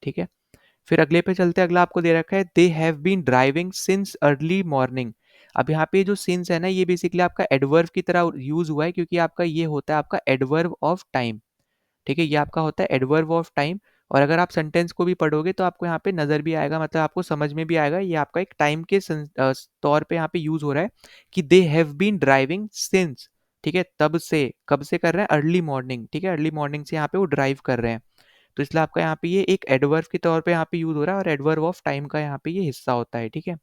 ठीक है, फिर अगले पे चलते हैं। अगला आपको दे रखा है they have been driving since early morning. अब यहाँ पे जो सिंस है ना, ये बेसिकली आपका एडवर्ब की तरह यूज हुआ है, क्योंकि आपका ये होता है आपका एडवर्ब ऑफ टाइम। ठीक है, ये आपका होता है एडवर्ब ऑफ टाइम, और अगर आप सेंटेंस को भी पढ़ोगे तो आपको यहाँ पे नजर भी आएगा, मतलब आपको समझ में भी आएगा, ये आपका एक टाइम के तौर पे यहाँ पे यूज हो रहा है कि they have been driving since. ठीक है, तब से, कब से कर रहे हैं, अर्ली मॉर्निंग। ठीक है, अर्ली मॉर्निंग से यहाँ पे वो ड्राइव कर रहे हैं, तो इसलिए आपका यहाँ पे ये एक एडवर्ब के तौर पे यहाँ पे यूज हो रहा है, और एडवर्ब ऑफ टाइम का यहाँ पे ये हिस्सा होता है। ठीक है,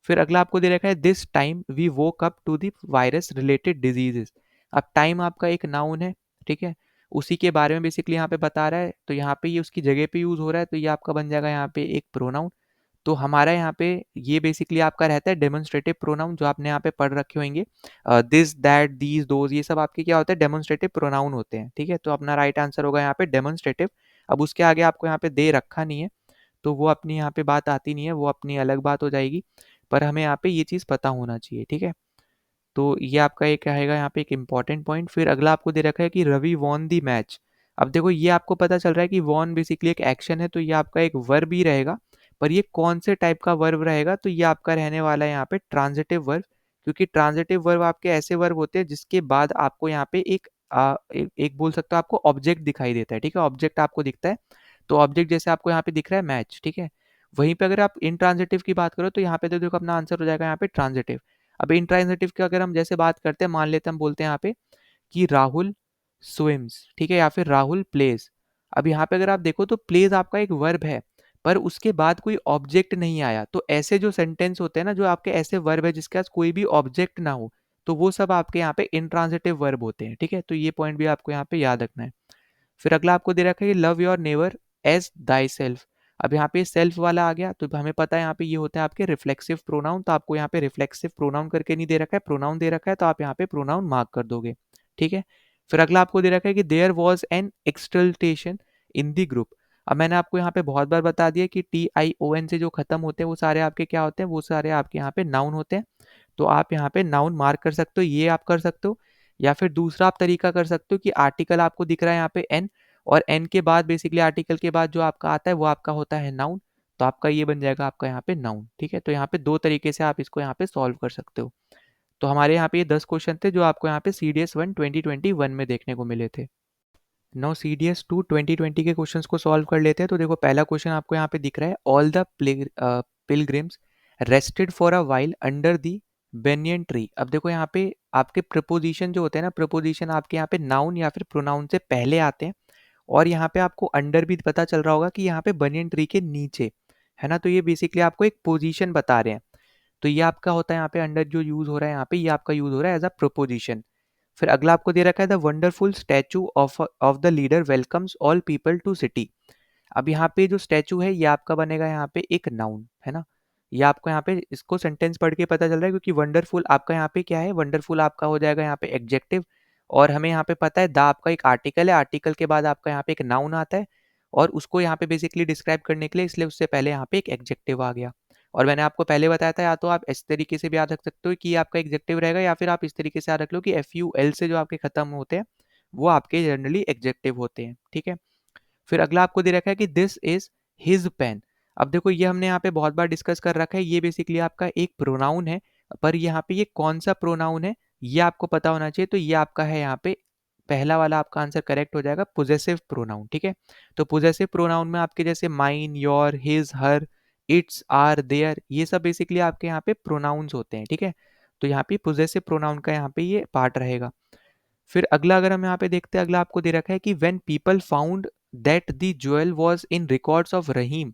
फिर अगला आपको दे रखा है this time we woke up to the virus related diseases. अब टाइम आपका एक नाउन है। ठीक है, उसी के बारे में बेसिकली यहाँ पे बता रहा है, तो यहाँ पे ये उसकी जगह पे यूज़ हो रहा है, तो ये आपका बन जाएगा यहाँ पे एक प्रोनाउन। तो हमारा यहाँ पे ये बेसिकली आपका रहता है डेमोन्स्ट्रेटिव प्रोनाउन, जो आपने यहाँ पे पढ़ रखे होंगे। दिस, दैट, दीज, दोज, ये सब आपके क्या होते हैं, डेमोन्स्ट्रेटिव प्रोनाउन होते हैं, ठीक है। तो अपना राइट आंसर होगा यहाँ पे डेमोन्स्ट्रेटिव। अब उसके आगे आपको यहाँ पे दे रखा नहीं है, तो वो अपनी यहाँ पे बात आती नहीं है, वो अपनी अलग बात हो जाएगी, पर हमें यहाँ पे ये चीज़ पता होना चाहिए, ठीक है। तो ये आपका एक रहेगा यहाँ पे एक इंपॉर्टेंट पॉइंट। फिर अगला आपको दे रखा है कि रवि वॉन दी मैच। अब देखो ये आपको पता चल रहा है कि वॉन बेसिकली एक एक्शन है, तो ये आपका एक वर्ब ही रहेगा, पर ये कौन से टाइप का वर्ब रहेगा, तो ये आपका रहने वाला है यहाँ पे ट्रांजिटिव वर्ब। क्योंकि ट्रांजिटिव वर्ब आपके ऐसे वर्ब होते हैं जिसके बाद आपको यहाँ पे एक बोल सकते हो आपको ऑब्जेक्ट दिखाई देता है, ठीक है। ऑब्जेक्ट आपको दिखता है, तो ऑब्जेक्ट जैसे आपको यहाँ पे दिख रहा है मैच, ठीक है। वहीं पे अगर आप इंट्रांजिटिव की बात करो तो यहाँ पे तो देखो अपना आंसर हो जाएगा यहाँ पे ट्रांजिटिव। अब इंट्रांजिटिव की अगर हम जैसे बात करते हैं, मान लेते हैं हम बोलते हैं यहाँ पे कि राहुल स्विम्स, ठीक है, या फिर राहुल प्लेज। अब यहाँ पे अगर आप देखो तो प्लेज आपका एक वर्ब है, पर उसके बाद कोई ऑब्जेक्ट नहीं आया, तो ऐसे जो सेंटेंस होते हैं ना, जो आपके ऐसे वर्ब है जिसके पास कोई भी ऑब्जेक्ट ना हो, तो वो सब आपके यहाँ पे इंट्रांजिटिव वर्ब होते हैं, ठीक है। तो ये पॉइंट भी आपको यहाँ पे याद रखना है। फिर अगला आपको दे रखा है कि love your neighbour as thy self. अब यहाँ पे सेल्फ वाला आ गया, तो हमें पता है यहाँ पे ये होता है आपके रिफ्लेक्सिव प्रोनाउन, तो आपको यहाँ पे रिफ्लेक्सिव प्रोनाउन करके नहीं दे रखा है, प्रोनाउन दे रखा है, तो आप यहाँ पे प्रोनाउन मार्क कर दोगे, ठीक है। फिर अगला आपको दे रखा है कि there was an exultation in the group. अब मैंने आपको यहाँ पे बहुत बार बता दिया कि TION से जो खत्म होते हैं वो सारे आपके क्या होते हैं, वो सारे आपके यहाँ पे नाउन होते हैं। तो आप यहाँ पे नाउन मार्क कर सकते हो, ये आप कर सकते हो, या फिर दूसरा आप तरीका कर सकते हो कि आर्टिकल आपको दिख रहा है यहाँ पे एन, और एन के बाद बेसिकली आर्टिकल के बाद जो आपका आता है वो आपका होता है नाउन, तो आपका ये बन जाएगा आपका यहाँ पे नाउन, ठीक है। तो यहाँ पे दो तरीके से आप इसको यहाँ पे सॉल्व कर सकते हो। तो हमारे यहाँ पे ये 10 क्वेश्चन थे जो आपको यहाँ पे CDS 1 2021 में देखने को मिले थे। नाउ CDS 2 2020 के क्वेश्चंस को सॉल्व कर लेते हैं। तो देखो पहला क्वेश्चन आपको यहाँ पे दिख रहा है, all the pilgrims rested for a while under the banyan tree. अब देखो यहाँ पे आपके प्रपोजिशन जो होते हैं ना, प्रपोजिशन आपके यहाँ पे नाउन या फिर प्रोनाउन से पहले आते हैं, और यहाँ पे आपको अंडर भी पता चल रहा होगा कि यहाँ पे बनियन ट्री के नीचे है ना, तो ये बेसिकली आपको एक पोजीशन बता रहे हैं। तो ये आपका होता है यहाँ पे अंडर जो यूज हो रहा है, यहाँ पे ये आपका यूज हो रहा है एज अ प्रोपोजिशन। फिर अगला आपको दे रखा है the wonderful statue of the leader welcomes all people to city. अब यहाँ पे जो स्टैचू है ये आपका बनेगा यहाँ पे एक नाउन, है ना। ये आपको यहाँ पे इसको सेंटेंस पढ़ के पता चल रहा है, क्योंकि वंडरफुल आपका यहाँ पे क्या है, वंडरफुल आपका हो जाएगा यहाँ पे एडजेक्टिव, और हमें यहाँ पे पता है द आपका एक आर्टिकल है, आर्टिकल के बाद आपका यहाँ पे एक नाउन आता है, और उसको यहाँ पे बेसिकली डिस्क्राइब करने के लिए इसलिए उससे पहले यहाँ पे एक एडजेक्टिव आ गया। और मैंने आपको पहले बताया था, या तो आप इस तरीके से भी याद रख सकते हो कि ये आपका एडजेक्टिव रहेगा, या फिर आप इस तरीके से याद रख लो कि FUL से जो आपके खत्म होते हैं वो आपके जनरली एडजेक्टिव होते हैं, ठीक है। फिर अगला आपको दे रखा है कि दिस इज हिज पेन। अब देखो ये हमने यहाँ पे बहुत बार डिस्कस कर रखा है, ये बेसिकली आपका एक प्रोनाउन है, पर यहाँ पे ये कौन सा प्रोनाउन है ये आपको पता होना चाहिए। तो ये आपका है यहाँ पे पहला वाला आपका आंसर करेक्ट हो जाएगा, पोजेसिव प्रोनाउन, ठीक है। तो पोजेसिव प्रोनाउन में आपके जैसे mine, your, his, her, its, our, their, ये सब बेसिकली आपके यहाँ पे प्रोनाउंस होते हैं, ठीक है। तो यहाँ पे पोजेसिव प्रोनाउन का यहाँ पे ये पार्ट रहेगा। फिर अगला अगर हम यहाँ पे देखते हैं, अगला आपको दे रखा है कि when people found that the jewel was in records of Rahim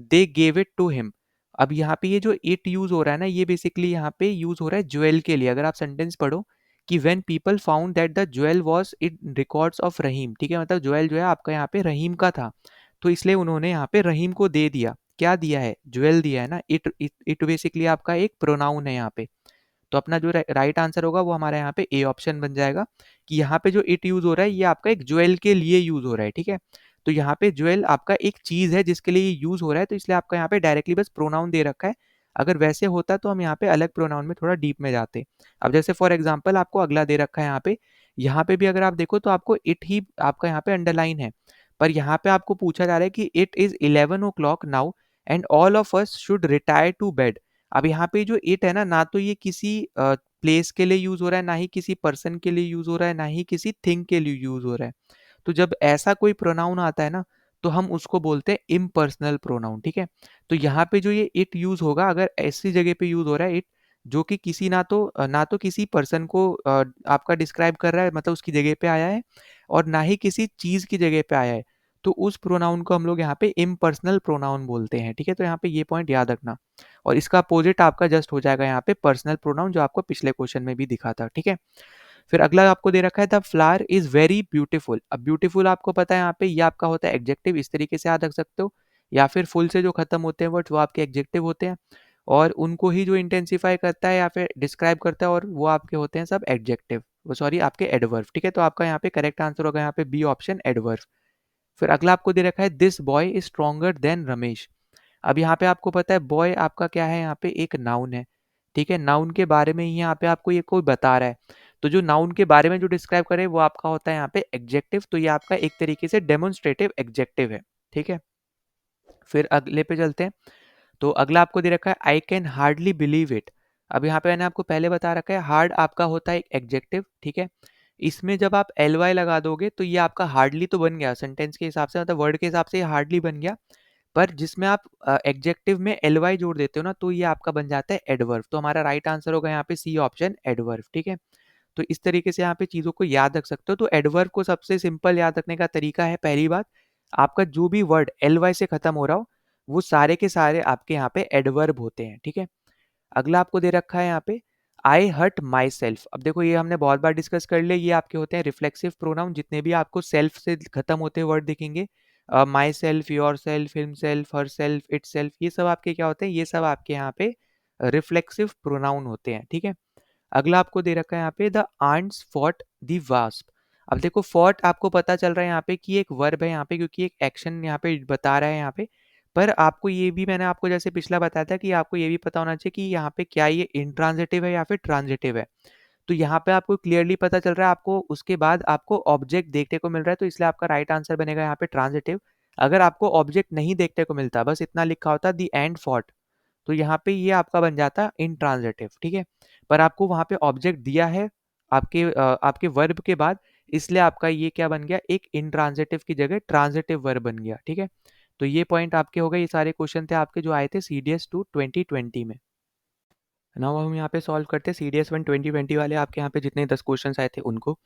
they gave it to him. अब यहाँ पे ये जो इट यूज हो रहा है ना, ये बेसिकली यहाँ पे यूज हो रहा है ज्वेल के लिए। अगर आप सेंटेंस पढ़ो कि when people found that the jewel was in records of Rahim, ठीक है, मतलब ज्वेल जो है आपका यहाँ पे रहीम का था, तो इसलिए उन्होंने यहाँ पे रहीम को दे दिया। क्या दिया है, ज्वेल दिया है ना। इट बेसिकली आपका एक प्रोनाउन है यहाँ पे। तो अपना जो राइट आंसर होगा वो हमारा यहाँ पे ए ऑप्शन बन जाएगा, कि यहाँ पे जो इट यूज हो रहा है ये आपका एक ज्वेल के लिए यूज हो रहा है, ठीक है। तो यहाँ पे ज्वेल आपका एक चीज है जिसके लिए ये यूज हो रहा है, तो इसलिए आपका यहाँ पे डायरेक्टली बस प्रोनाउन दे रखा है। अगर वैसे होता तो हम यहाँ पे अलग प्रोनाउन में थोड़ा डीप में जाते। अब जैसे फॉर एग्जाम्पल आपको अगला दे रखा है यहाँ पे भी अगर आप देखो तो आपको इट ही आपका यहाँ पे अंडरलाइन है, पर यहाँ पे आपको पूछा जा रहा है कि it is 11 o'clock now and all of us should retire to bed. अब यहाँ पे जो इट है ना तो ये किसी प्लेस के लिए यूज हो रहा है, ना ही किसी पर्सन के लिए यूज हो रहा है, ना ही किसी थिंग के लिए यूज हो रहा है। तो जब ऐसा कोई प्रोनाउन आता है ना, तो हम उसको बोलते हैं इम्पर्सनल प्रोनाउन, ठीक है। तो यहाँ पे जो ये इट यूज होगा, अगर ऐसी जगह पे यूज हो रहा है इट जो कि किसी ना तो किसी पर्सन को आपका डिस्क्राइब कर रहा है, मतलब उसकी जगह पे आया है, और ना ही किसी चीज की जगह पे आया है, तो उस प्रोनाउन को हम लोग यहाँ पे इम्पर्सनल प्रोनाउन बोलते हैं, ठीक है। तो यहाँ पे ये पॉइंट याद रखना। और इसका अपोजिट आपका जस्ट हो जाएगा यहाँ पे पर्सनल प्रोनाउन, जो आपको पिछले क्वेश्चन में भी दिखा था, ठीक है। फिर अगला आपको दे रखा है the flower is very beautiful. अब ब्यूटीफुल आपको पता है यहाँ पे ये आपका होता है एडजेक्टिव, इस तरीके से याद रख सकते हो, या फिर फुल से जो खत्म होते हैं वर्ड्स वो आपके एडजेक्टिव होते हैं, और उनको ही जो इंटेंसिफाई करता है या फिर डिस्क्राइब करता है और वो आपके होते हैं सब एडजेक्टिव, वो सॉरी आपके एडवर्ब। ठीक है, तो आपका यहाँ पे करेक्ट आंसर होगा यहाँ पे बी ऑप्शन एडवर्ब। फिर अगला आपको दे रखा है this boy is stronger than Ramesh. अब यहाँ पे आपको पता है बॉय आपका क्या है, यहाँ पे एक नाउन है। ठीक है, नाउन के बारे में ही यहाँ पे आपको ये कोई बता रहा है, तो जो नाउन के बारे में जो डिस्क्राइब करे वो आपका होता है यहाँ पे एडजेक्टिव, तो ये आपका एक तरीके से डेमोन्स्ट्रेटिव एडजेक्टिव है। ठीक है, फिर अगले पे चलते हैं। तो अगला आपको दे रखा है I can hardly believe it. अब यहाँ पे मैंने आपको पहले बता रखा है हार्ड आपका होता है एक एडजेक्टिव। ठीक है, इसमें जब आप एल वाई लगा दोगे तो ये आपका हार्डली तो बन गया सेंटेंस के हिसाब से, मतलब वर्ड के हिसाब से ये हार्डली बन गया, पर जिसमें आप एडजेक्टिव में एल वाई जोड़ देते हो ना तो ये आपका बन जाता है एडवर्ब। तो हमारा राइट आंसर होगा यहाँ पे सी ऑप्शन एडवर्ब। ठीक है, तो इस तरीके से यहाँ पे चीज़ों को याद रख सकते हो। तो एडवर्ब को सबसे सिंपल याद रखने का तरीका है, पहली बात आपका जो भी वर्ड एल वाई से खत्म हो रहा हो वो सारे के सारे आपके यहाँ पे एडवर्ब होते हैं। ठीक है, अगला आपको दे रखा है यहाँ पे आई हर्ट माई सेल्फ। अब देखो ये हमने बहुत बार डिस्कस कर लिया, ये आपके होते हैं रिफ्लेक्सिव प्रोनाउन, जितने भी आपको सेल्फ से खत्म होते वर्ड दिखेंगे, my self, your self, him self, her self, it self, ये सब आपके क्या होते हैं, ये सब आपके यहाँ पे रिफ्लेक्सिव प्रोनाउन होते हैं। ठीक है, अगला आपको दे रखा है यहाँ पे the ants fought the wasp. अब देखो फॉट आपको पता चल रहा है यहाँ पे कि एक वर्ब है यहाँ पे, क्योंकि एक एक्शन यहाँ पे बता रहा है यहाँ पे, पर आपको ये भी मैंने आपको जैसे पिछला बताया था कि आपको ये भी पता होना चाहिए कि यहाँ पे क्या ये इंट्रांजिटिव है या फिर ट्रांजिटिव है। तो यहाँ पे आपको क्लियरली पता चल रहा है, आपको उसके बाद आपको ऑब्जेक्ट देखने को मिल रहा है, तो इसलिए आपका राइट आंसर बनेगा यहाँ पे ट्रांजिटिव। अगर आपको ऑब्जेक्ट नहीं देखने को मिलता, बस इतना लिखा होता दी एंड फॉट, तो यहाँ पे ये आपका बन जाता इंट्रांजिटिव। ठीक है, पर आपको वहाँ पे ऑब्जेक्ट दिया है आपके वर्ब के बाद, इसलिए आपका ये क्या बन गया, एक इंट्रांजिटिव की जगह ट्रांजिटिव वर्ब बन गया। ठीक है, तो ये पॉइंट आपके हो गए, ये सारे क्वेश्चन थे आपके जो आए थे CDS 2 2020 में। नाउ हम यहाँ पे सॉल्व करते हैं CDS 1 2020 वाले आपके यहाँ पे जितने 10 क्वेश्चन आए थे उनको।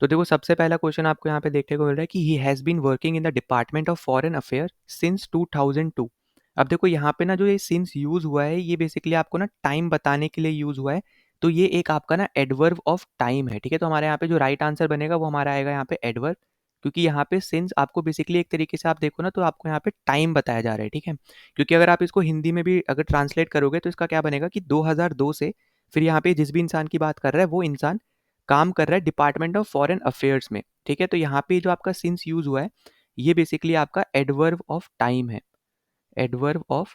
तो देखो सबसे पहला क्वेश्चन आपको यहाँ पे देखने को मिल रहा है कि he has been working in the department of foreign affair since 2002। अब देखो यहाँ पे ना जो ये सिंस यूज़ हुआ है ये बेसिकली आपको ना टाइम बताने के लिए यूज़ हुआ है, तो ये एक आपका ना एडवर्ब ऑफ टाइम है। ठीक है, तो हमारे यहाँ पे जो राइट आंसर बनेगा वो हमारा आएगा यहाँ पे एडवर्ब, क्योंकि यहाँ पे सिंस आपको बेसिकली एक तरीके से आप देखो ना तो आपको यहाँ पे टाइम बताया जा रहा है। ठीक है, क्योंकि अगर आप इसको हिंदी में भी अगर ट्रांसलेट करोगे तो इसका क्या बनेगा कि 2002 से फिर यहाँ पे जिस भी इंसान की बात कर रहा है वो इंसान काम कर रहा है डिपार्टमेंट ऑफ फॉरेन अफेयर्स में। ठीक है, तो यहाँ पे जो आपका सिंस यूज हुआ है ये बेसिकली आपका एडवर्ब ऑफ टाइम है, एडवर्ब ऑफ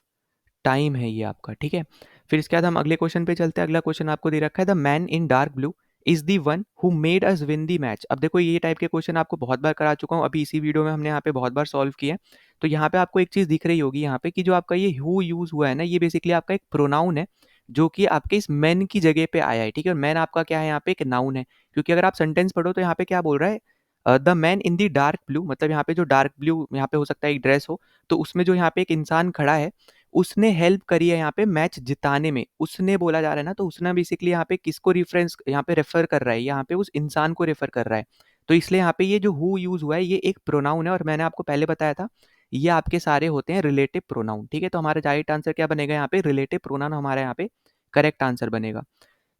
टाइम है ये आपका। ठीक है, फिर इसके बाद हम अगले क्वेश्चन पे चलते हैं। अगला क्वेश्चन आपको दे रखा है the man in dark blue is the one who made us win the match. अब देखो ये टाइप के क्वेश्चन आपको बहुत बार करा चुका हूँ, अभी इसी वीडियो में हमने यहाँ पे बहुत बार सॉल्व किया है। तो यहाँ पे आपको एक चीज़ दिख रही होगी यहाँ पे कि जो आपका ये हु यूज हुआ है ना ये बेसिकली आपका एक प्रोनाउन है जो कि आपके इस मैन की जगह पे आया है। ठीक है, और मैन आपका क्या है यहाँ पे एक नाउन है, क्योंकि अगर आप सेंटेंस पढ़ो तो यहाँ पे क्या बोल रहा है the man in the Dark blue, मतलब यहाँ पे जो डार्क ब्लू यहाँ पे हो सकता है एक ड्रेस हो, तो उसमें जो यहाँ पे एक इंसान खड़ा है उसने हेल्प करी है यहाँ पे मैच जिताने में, उसने बोला जा रहा है ना, तो उसने बेसिकली यहाँ पे किसको रिफरेंस यहाँ पे रेफर कर रहा है, यहाँ पे उस इंसान को रेफर कर रहा है। तो इसलिए यहाँ पे ये जो हु यूज हुआ है ये एक प्रोनाउन है, और मैंने आपको पहले बताया था ये आपके सारे होते हैं रिलेटिव प्रोनाउन। ठीक है, तो हमारा राइट आंसर क्या बनेगा यहाँ पे, रिलेटिव प्रोनाउन हमारे यहाँ पे करेक्ट आंसर बनेगा।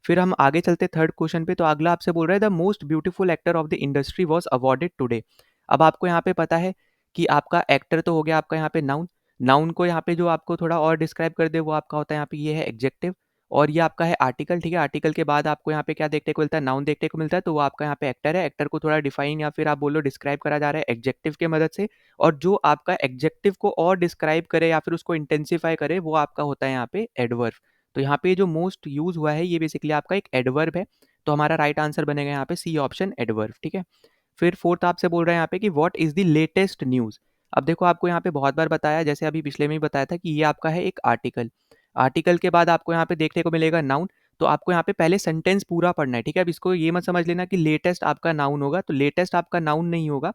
फिर हम आगे चलते थर्ड क्वेश्चन पे। तो अगला आपसे बोल रहा है the most beautiful actor of the industry was awarded today. अब आपको यहाँ पे पता है कि आपका एक्टर तो हो गया आपका यहाँ पे नाउन, नाउन को यहाँ पे जो आपको थोड़ा और डिस्क्राइब कर दे वो आपका होता है यहाँ पे ये है एडजेक्टिव, और ये आपका है आर्टिकल। ठीक है, आर्टिकल के बाद आपको यहाँ पे क्या देखने को मिलता है, नाउन देखने को मिलता है, तो वो आपका यहाँ पे एक्टर है। एक्टर को थोड़ा डिफाइन या फिर आप बोलो डिस्क्राइब करा जा रहा है एडजेक्टिव के मदद से, और जो आपका एडजेक्टिव को और डिस्क्राइब करे या फिर उसको इंटेंसिफाई करे वो आपका होता है यहाँ पे एडवर्ब। तो यहाँ पे जो मोस्ट यूज हुआ है ये बेसिकली आपका एक एडवर्ब है, तो हमारा राइट आंसर बनेगा यहाँ पे सी ऑप्शन एडवर्ब। ठीक है, फिर फोर्थ आपसे बोल रहे हैं यहाँ पे कि what is the latest news. अब देखो आपको यहाँ पे बहुत बार बताया, जैसे अभी पिछले में ही बताया था कि ये आपका है एक आर्टिकल, आर्टिकल के बाद आपको यहाँ पे देखने को मिलेगा नाउन, तो आपको यहाँ पे पहले सेंटेंस पूरा पढ़ना है। ठीक है, अब इसको ये मत समझ लेना कि लेटेस्ट आपका नाउन होगा, तो लेटेस्ट आपका नाउन नहीं होगा।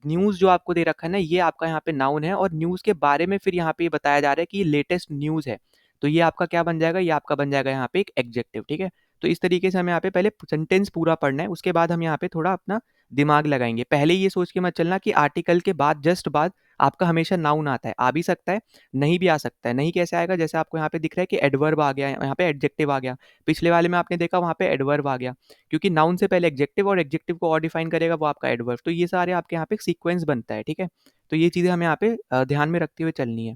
न्यूज़ जो आपको दे रखा है ना ये आपका यहाँ पे नाउन है, और न्यूज़ के बारे में फिर यहाँ पे बताया जा रहा है कि ये लेटेस्ट न्यूज़ है, तो ये आपका क्या बन जाएगा, ये आपका बन जाएगा यहाँ पे एक एडजेक्टिव। ठीक है, तो इस तरीके से हमें यहाँ पे पहले सेंटेंस पूरा पढ़ना है, उसके बाद हम यहाँ पे थोड़ा अपना दिमाग लगाएंगे। पहले ये सोच के मत चलना कि आर्टिकल के बाद जस्ट बाद आपका हमेशा नाउन आता है, आ भी सकता है, नहीं भी आ सकता है। नहीं कैसे आएगा, जैसे आपको यहाँ पे दिख रहा है कि एडवर्ब आ गया, यहाँ पे एडजेक्टिव आ गया, पिछले वाले में आपने देखा वहाँ पे एडवर्ब आ गया, क्योंकि नाउन से पहले एडजेक्टिव और एडजेक्टिव को और डिफाइन करेगा वो आपका एडवर्ब। तो ये सारे आपके यहाँ पे सीक्वेंस बनता है, ठीक है। तो ये चीज़ें हमें यहाँ पे ध्यान में रखते हुए चलनी है।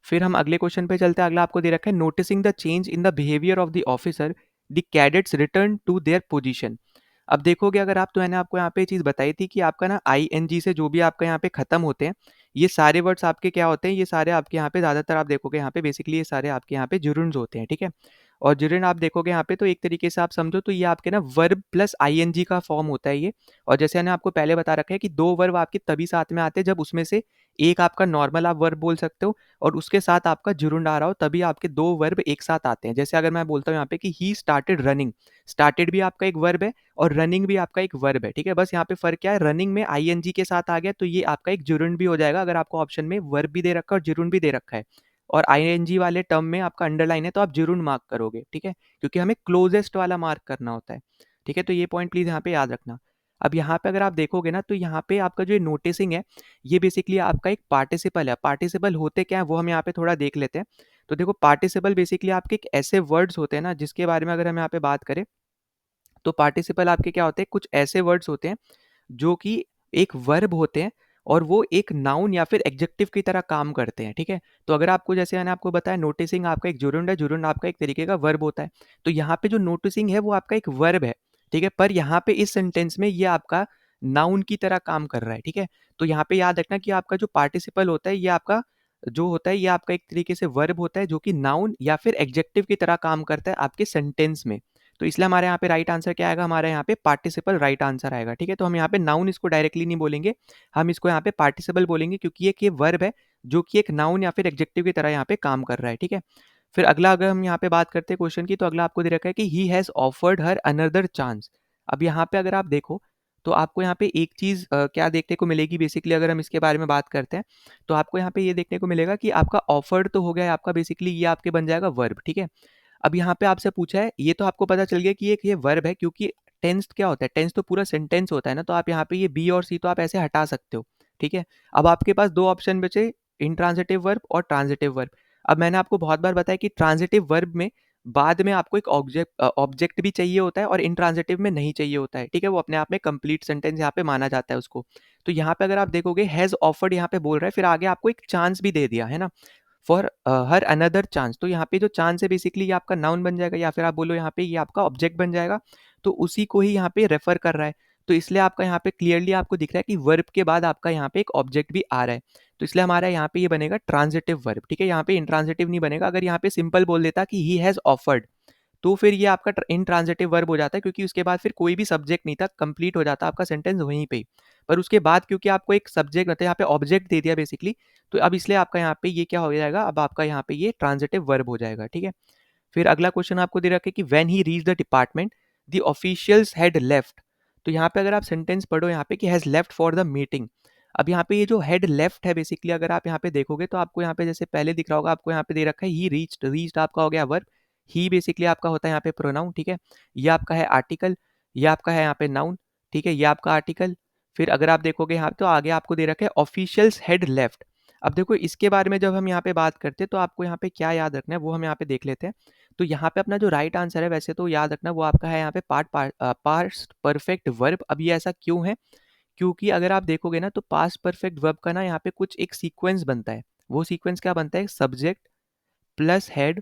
फिर हम अगले क्वेश्चन पे चलते हैं। अगला आपको दे रखा है, noticing the change in the behaviour of the officer, the cadets return to their position. अब देखोगे अगर आप, तो मैंने आपको यहाँ पे ये चीज़ बताई थी कि आपका ना आईएनजी से जो भी आपका यहाँ पे खत्म होते हैं, ये सारे वर्ड्स आपके क्या होते हैं, ये सारे आपके यहाँ पे ज़्यादातर आप देखोगे यहाँ पे बेसिकली ये सारे आपके यहाँ पे जुर्न्स होते हैं, ठीक है। और जुर्न आप देखोगे यहाँ पे तो एक तरीके से आप समझो तो ये आपके ना वर्ब प्लस आईएनजी का फॉर्म होता है ये। और जैसे मैंने आपको पहले बता रखा है कि दो वर्ब आपके तभी साथ में आते हैं जब उसमें से एक आपका नॉर्मल आप वर्ब बोल सकते हो और उसके साथ आपका जुर्न आ रहा हो, तभी आपके दो वर्ब एक साथ आते हैं। जैसे अगर मैं बोलता हूँ यहाँ पे कि ही स्टार्टेड रनिंग, स्टार्टेड भी आपका एक वर्ब है और रनिंग भी आपका एक वर्ब है, ठीक है। बस यहाँ पे फर्क क्या है, रनिंग में आईएनजी के साथ आ गया तो ये आपका एक जुर्न भी हो जाएगा, अगर आपको ऑप्शन में वर्ब भी दे रखा है और जुर्न भी दे रखा है। और आईएनजी वाले टर्म में आपका अंडरलाइन है तो आप जुर्न मार्क करोगे, ठीक है, क्योंकि हमें क्लोजेस्ट वाला मार्क करना होता है, ठीक है। तो ये पॉइंट प्लीज यहाँ पे याद रखना। अब यहाँ पे अगर आप देखोगे ना तो यहाँ पे आपका जो नोटिसिंग है ये बेसिकली आपका एक पार्टिसिपल है। पार्टिसिपल होते क्या है वो हम यहाँ पे थोड़ा देख लेते हैं। तो देखो पार्टिसिपल बेसिकली आपके एक ऐसे वर्ड्स होते हैं ना जिसके बारे में अगर हम यहाँ पे बात करें तो पार्टिसिपल आपके क्या होते हैं, कुछ ऐसे वर्ड्स होते हैं जो कि एक वर्ब होते हैं और वो एक नाउन या फिर एडजेक्टिव की तरह काम करते हैं, ठीक है। तो अगर आपको, जैसे मैंने आपको बताया, नोटिसिंग आपका एक जुरुंड है, जुरुंड आपका एक तरीके का वर्ब होता है। तो यहाँ पे जो नोटिसिंग है वो आपका एक वर्ब है, ठीक है, पर यहाँ पे इस सेंटेंस में ये आपका नाउन की तरह काम कर रहा है, ठीक है। तो यहाँ पे याद रखना कि आपका जो पार्टिसिपल होता है ये आपका जो होता है ये आपका एक तरीके से वर्ब होता है जो कि नाउन या फिर एडजेक्टिव की तरह काम करता है आपके सेंटेंस में। तो इसलिए हमारे यहाँ पे राइट आंसर क्या आएगा, हमारे यहाँ पे पार्टिसिपल राइट आंसर आएगा, ठीक है। तो हम यहाँ पे नाउन इसको डायरेक्टली नहीं बोलेंगे, हम इसको यहाँ पे पार्टिसिपल बोलेंगे क्योंकि ये वर्ब है जो कि एक नाउन या फिर एडजेक्टिव की तरह यहाँ पे काम कर रहा है, ठीक है। फिर अगला अगर हम यहाँ पे बात करते हैं क्वेश्चन की, तो अगला आपको दे रखा है कि he has offered her another chance. अब यहाँ पे अगर आप देखो तो आपको यहाँ पे एक चीज़ क्या देखने को मिलेगी, बेसिकली अगर हम इसके बारे में बात करते हैं तो आपको यहाँ पे ये देखने को मिलेगा कि आपका ऑफर्ड तो हो गया है आपका, बेसिकली ये आपके बन जाएगा वर्ब, ठीक है। अब यहाँ पे आपसे पूछा है, ये तो आपको पता चल गया कि ये वर्ब है, क्योंकि टेंस क्या होता है, टेंस तो पूरा सेंटेंस होता है ना, तो आप यहाँ पे ये बी और सी तो आप ऐसे हटा सकते हो, ठीक है। अब आपके पास दो ऑप्शन बचे, इंट्रांजिटिव वर्ब और ट्रांजिटिव वर्ब। अब मैंने आपको बहुत बार बताया कि ट्रांजिटिव वर्ब में बाद में आपको एक ऑब्जेक्ट भी चाहिए होता है और इंट्रांजिटिव में नहीं चाहिए होता है, ठीक है। वो अपने आप में कंप्लीट सेंटेंस यहाँ पे माना जाता है उसको। तो यहाँ पे अगर आप देखोगे हैज़ ऑफर्ड यहाँ पे बोल रहा है, फिर आगे आपको एक चांस भी दे दिया है ना, फॉर हर अनदर चांस। तो यहाँ पे जो चांस है बेसिकली ये आपका नाउन बन जाएगा या फिर आप बोलो यहाँ पे ये आपका ऑब्जेक्ट बन जाएगा, तो उसी को ही यहाँ पे रेफर कर रहा है। तो इसलिए आपका यहाँ पे क्लियरली आपको दिख रहा है कि वर्ब के बाद आपका यहाँ पे एक ऑब्जेक्ट भी आ रहा है, तो इसलिए हमारा यहाँ पे ये बनेगा ट्रांजिटिव वर्ब, ठीक है। यहाँ पे इंट्रांजिटिव नहीं बनेगा। अगर यहाँ पे सिंपल बोल देता कि ही हैज़ ऑफर्ड तो फिर ये आपका इंट्रांजिटिव वर्ब हो जाता है, क्योंकि उसके बाद फिर कोई भी सब्जेक्ट नहीं था, कंप्लीट हो जाता आपका सेंटेंस वहीं पे ही। पर उसके बाद क्योंकि आपको एक सब्जेक्ट मतलब यहाँ पे ऑब्जेक्ट दे दिया बेसिकली, तो अब इसलिए आपका यहाँ पे ये क्या हो जाएगा, अब आपका यहाँ पे ये ट्रांजिटिव वर्ब हो जाएगा, ठीक है। फिर अगला क्वेश्चन आपको दे रखा है कि when he reach the department the officials had left. तो यहाँ पे अगर आप सेंटेंस पढ़ो यहाँ पे कि has left for the meeting. अब यहाँ पे ये जो हेड लेफ्ट है बेसिकली अगर आप यहाँ पे देखोगे तो आपको यहाँ पे जैसे पहले दिख रहा होगा, आपको यहाँ पे दे रखा है ही रीच्ड, रीच्ड आपका हो गया वर्ब, ही बेसिकली आपका होता है यहाँ पे प्रोनाउन, ठीक है। ये आपका है आर्टिकल, ये आपका है यहाँ पे नाउन, ठीक है, ये आपका आर्टिकल। फिर अगर आप देखोगे यहाँ पे तो आगे आपको दे रखा है ऑफिशियल्स हेड लेफ्ट। अब देखो इसके बारे में जब हम यहाँ पे बात करते हैं तो आपको यहाँ पे क्या याद रखना है वो हम यहाँ पे देख लेते हैं। तो यहाँ पे अपना जो राइट आंसर है वैसे तो याद रखना वो आपका है यहाँ पे पास्ट परफेक्ट वर्ब। अब ये ऐसा क्यों है, क्योंकि अगर आप देखोगे ना तो पास्ट परफेक्ट वर्ब का ना यहाँ पे कुछ एक सीक्वेंस बनता है। वो सीक्वेंस क्या बनता है, subject plus head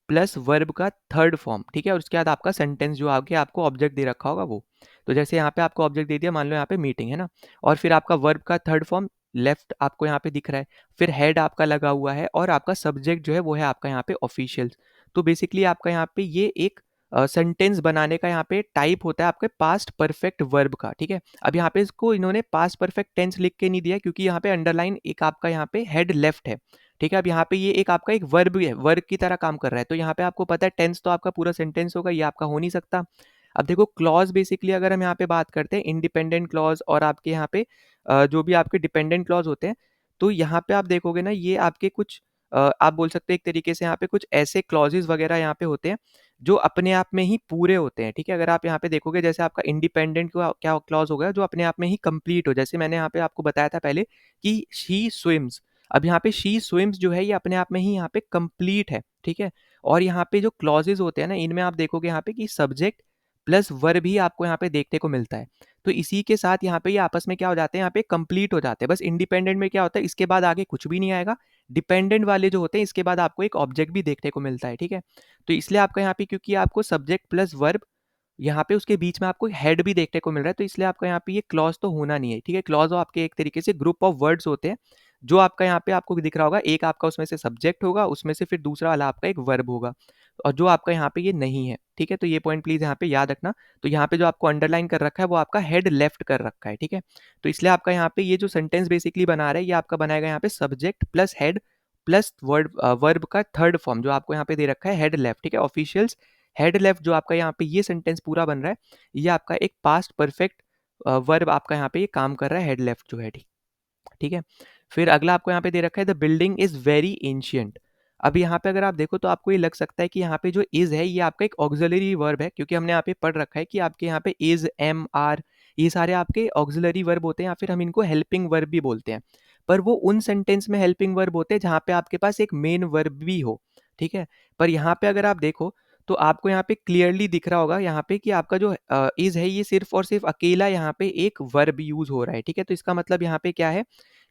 plus verb का थर्ड फॉर्म, ठीक है। और उसके बाद आपका सेंटेंस जो आगे आपको ऑब्जेक्ट दे रखा होगा वो, तो जैसे यहाँ पे आपको ऑब्जेक्ट दे दिया, मान लो यहाँ पे मीटिंग है ना, और फिर आपका वर्ब का थर्ड फॉर्म लेफ्ट आपको यहाँ पे दिख रहा है, फिर हेड आपका लगा हुआ है और आपका सब्जेक्ट जो है वो है आपका यहाँ पे ऑफिशियल्स। तो बेसिकली आपका यहाँ पे ये एक सेंटेंस बनाने का यहाँ पे टाइप होता है आपके पास्ट परफेक्ट वर्ब का, ठीक है। अब यहाँ पे इसको इन्होंने पास्ट परफेक्ट टेंस लिख के नहीं दिया क्योंकि यहाँ पे अंडरलाइन एक आपका यहाँ पे हेड लेफ्ट है, ठीक है। अब यहाँ पे ये एक आपका एक वर्ब है, वर्ब की तरह काम कर रहा है, तो यहाँ पे आपको पता है टेंस तो आपका पूरा सेंटेंस होगा, ये आपका हो नहीं सकता। अब देखो क्लॉज बेसिकली अगर हम यहाँ पे बात करते हैं इंडिपेंडेंट क्लॉज और आपके यहाँ पे जो भी आपके डिपेंडेंट क्लॉज होते हैं, तो यहाँ पे आप देखोगे ना ये आपके कुछ आप बोल सकते हैं एक तरीके से यहाँ पे कुछ ऐसे क्लॉजेज़ वगैरह यहाँ पे होते हैं, जो अपने आप में ही पूरे होते हैं, ठीक है? अगर आप यहाँ पे देखोगे जैसे आपका इंडिपेंडेंट का क्या क्लॉज़ हो गया जो अपने आप में ही कंप्लीट हो, जैसे मैंने यहाँ पे आपको बताया था पहले कि शी स्विम्स, अब यहाँ पे शी स्विम्स जो है ये अपने आप में ही यहाँ पे कंप्लीट है, ठीक है? और यहाँ पे जो क्लॉजेज़ होते हैं ना, इनमें आप देखोगे यहाँ पे कि सब्जेक्ट प्लस वर्ब ही आपको यहाँ पे देखने को मिलता है। तो इसी के साथ यहाँ पे ये आपस में क्या हो जाते हैं, यहाँ पे कंप्लीट हो जाते हैं। बस इंडिपेंडेंट में क्या होता है, इसके बाद आगे कुछ भी नहीं आएगा। डिपेंडेंट वाले जो होते हैं इसके बाद आपको एक ऑब्जेक्ट भी देखने को मिलता है, ठीक है? तो इसलिए आपका यहाँ पे क्योंकि आपको सब्जेक्ट प्लस वर्ब यहाँ पे उसके बीच में आपको हेड भी देखने को मिल रहा है, तो इसलिए आपका यहाँ पे ये क्लॉज तो होना नहीं है, ठीक है? क्लॉज आपके एक तरीके से ग्रुप ऑफ वर्ड्स होते हैं, जो आपका यहाँ पे आपको दिख रहा होगा, एक आपका उसमें से सब्जेक्ट होगा, उसमें से फिर दूसरा वाला आपका एक वर्ब होगा और जो आपका यहाँ पे ये नहीं है, ठीक है? तो ये पॉइंट प्लीज़ यहाँ पे याद रखना। तो यहाँ पे जो आपको अंडरलाइन कर रखा है वो आपका हेड लेफ्ट कर रखा है, ठीक है? तो इसलिए आपका यहाँ पे ये जो सेंटेंस बेसिकली बना रहा है, ये आपका बनाएगा यहाँ पे subject plus head plus verb का थर्ड फॉर्म जो आपको यहाँ पे दे रखा है हेड लेफ्ट, ठीक है? ऑफिशियल्स हेड लेफ्ट जो आपका यहाँ पे ये सेंटेंस पूरा बन रहा है, ये आपका एक पास्ट परफेक्ट वर्ब आपका यहाँ पे ये काम कर रहा है हेड लेफ्ट जो है, ठीक ठीक है? फिर अगला आपको यहाँ पे दे रखा है the building is very ancient. अब यहाँ पे अगर आप देखो तो आपको ये लग सकता है कि यहाँ पे जो इज़ है ये आपका एक ऑक्सिलरी वर्ब है, क्योंकि हमने यहाँ पे पढ़ रखा है कि आपके यहाँ पे इज़, एम, आर ये सारे आपके ऑक्सिलरी वर्ब होते हैं या फिर हम इनको हेल्पिंग वर्ब भी बोलते हैं। पर वो उन सेंटेंस में हेल्पिंग वर्ब होते हैं जहाँ पे आपके पास एक मेन वर्ब भी हो, ठीक है? पर यहाँ पे अगर आप देखो तो आपको यहाँ पे क्लियरली दिख रहा होगा यहाँ पे कि आपका जो इज़ है ये सिर्फ़ और सिर्फ़ अकेला यहाँ पे एक वर्ब यूज़ हो रहा है, ठीक है? तो इसका मतलब यहाँ पे क्या है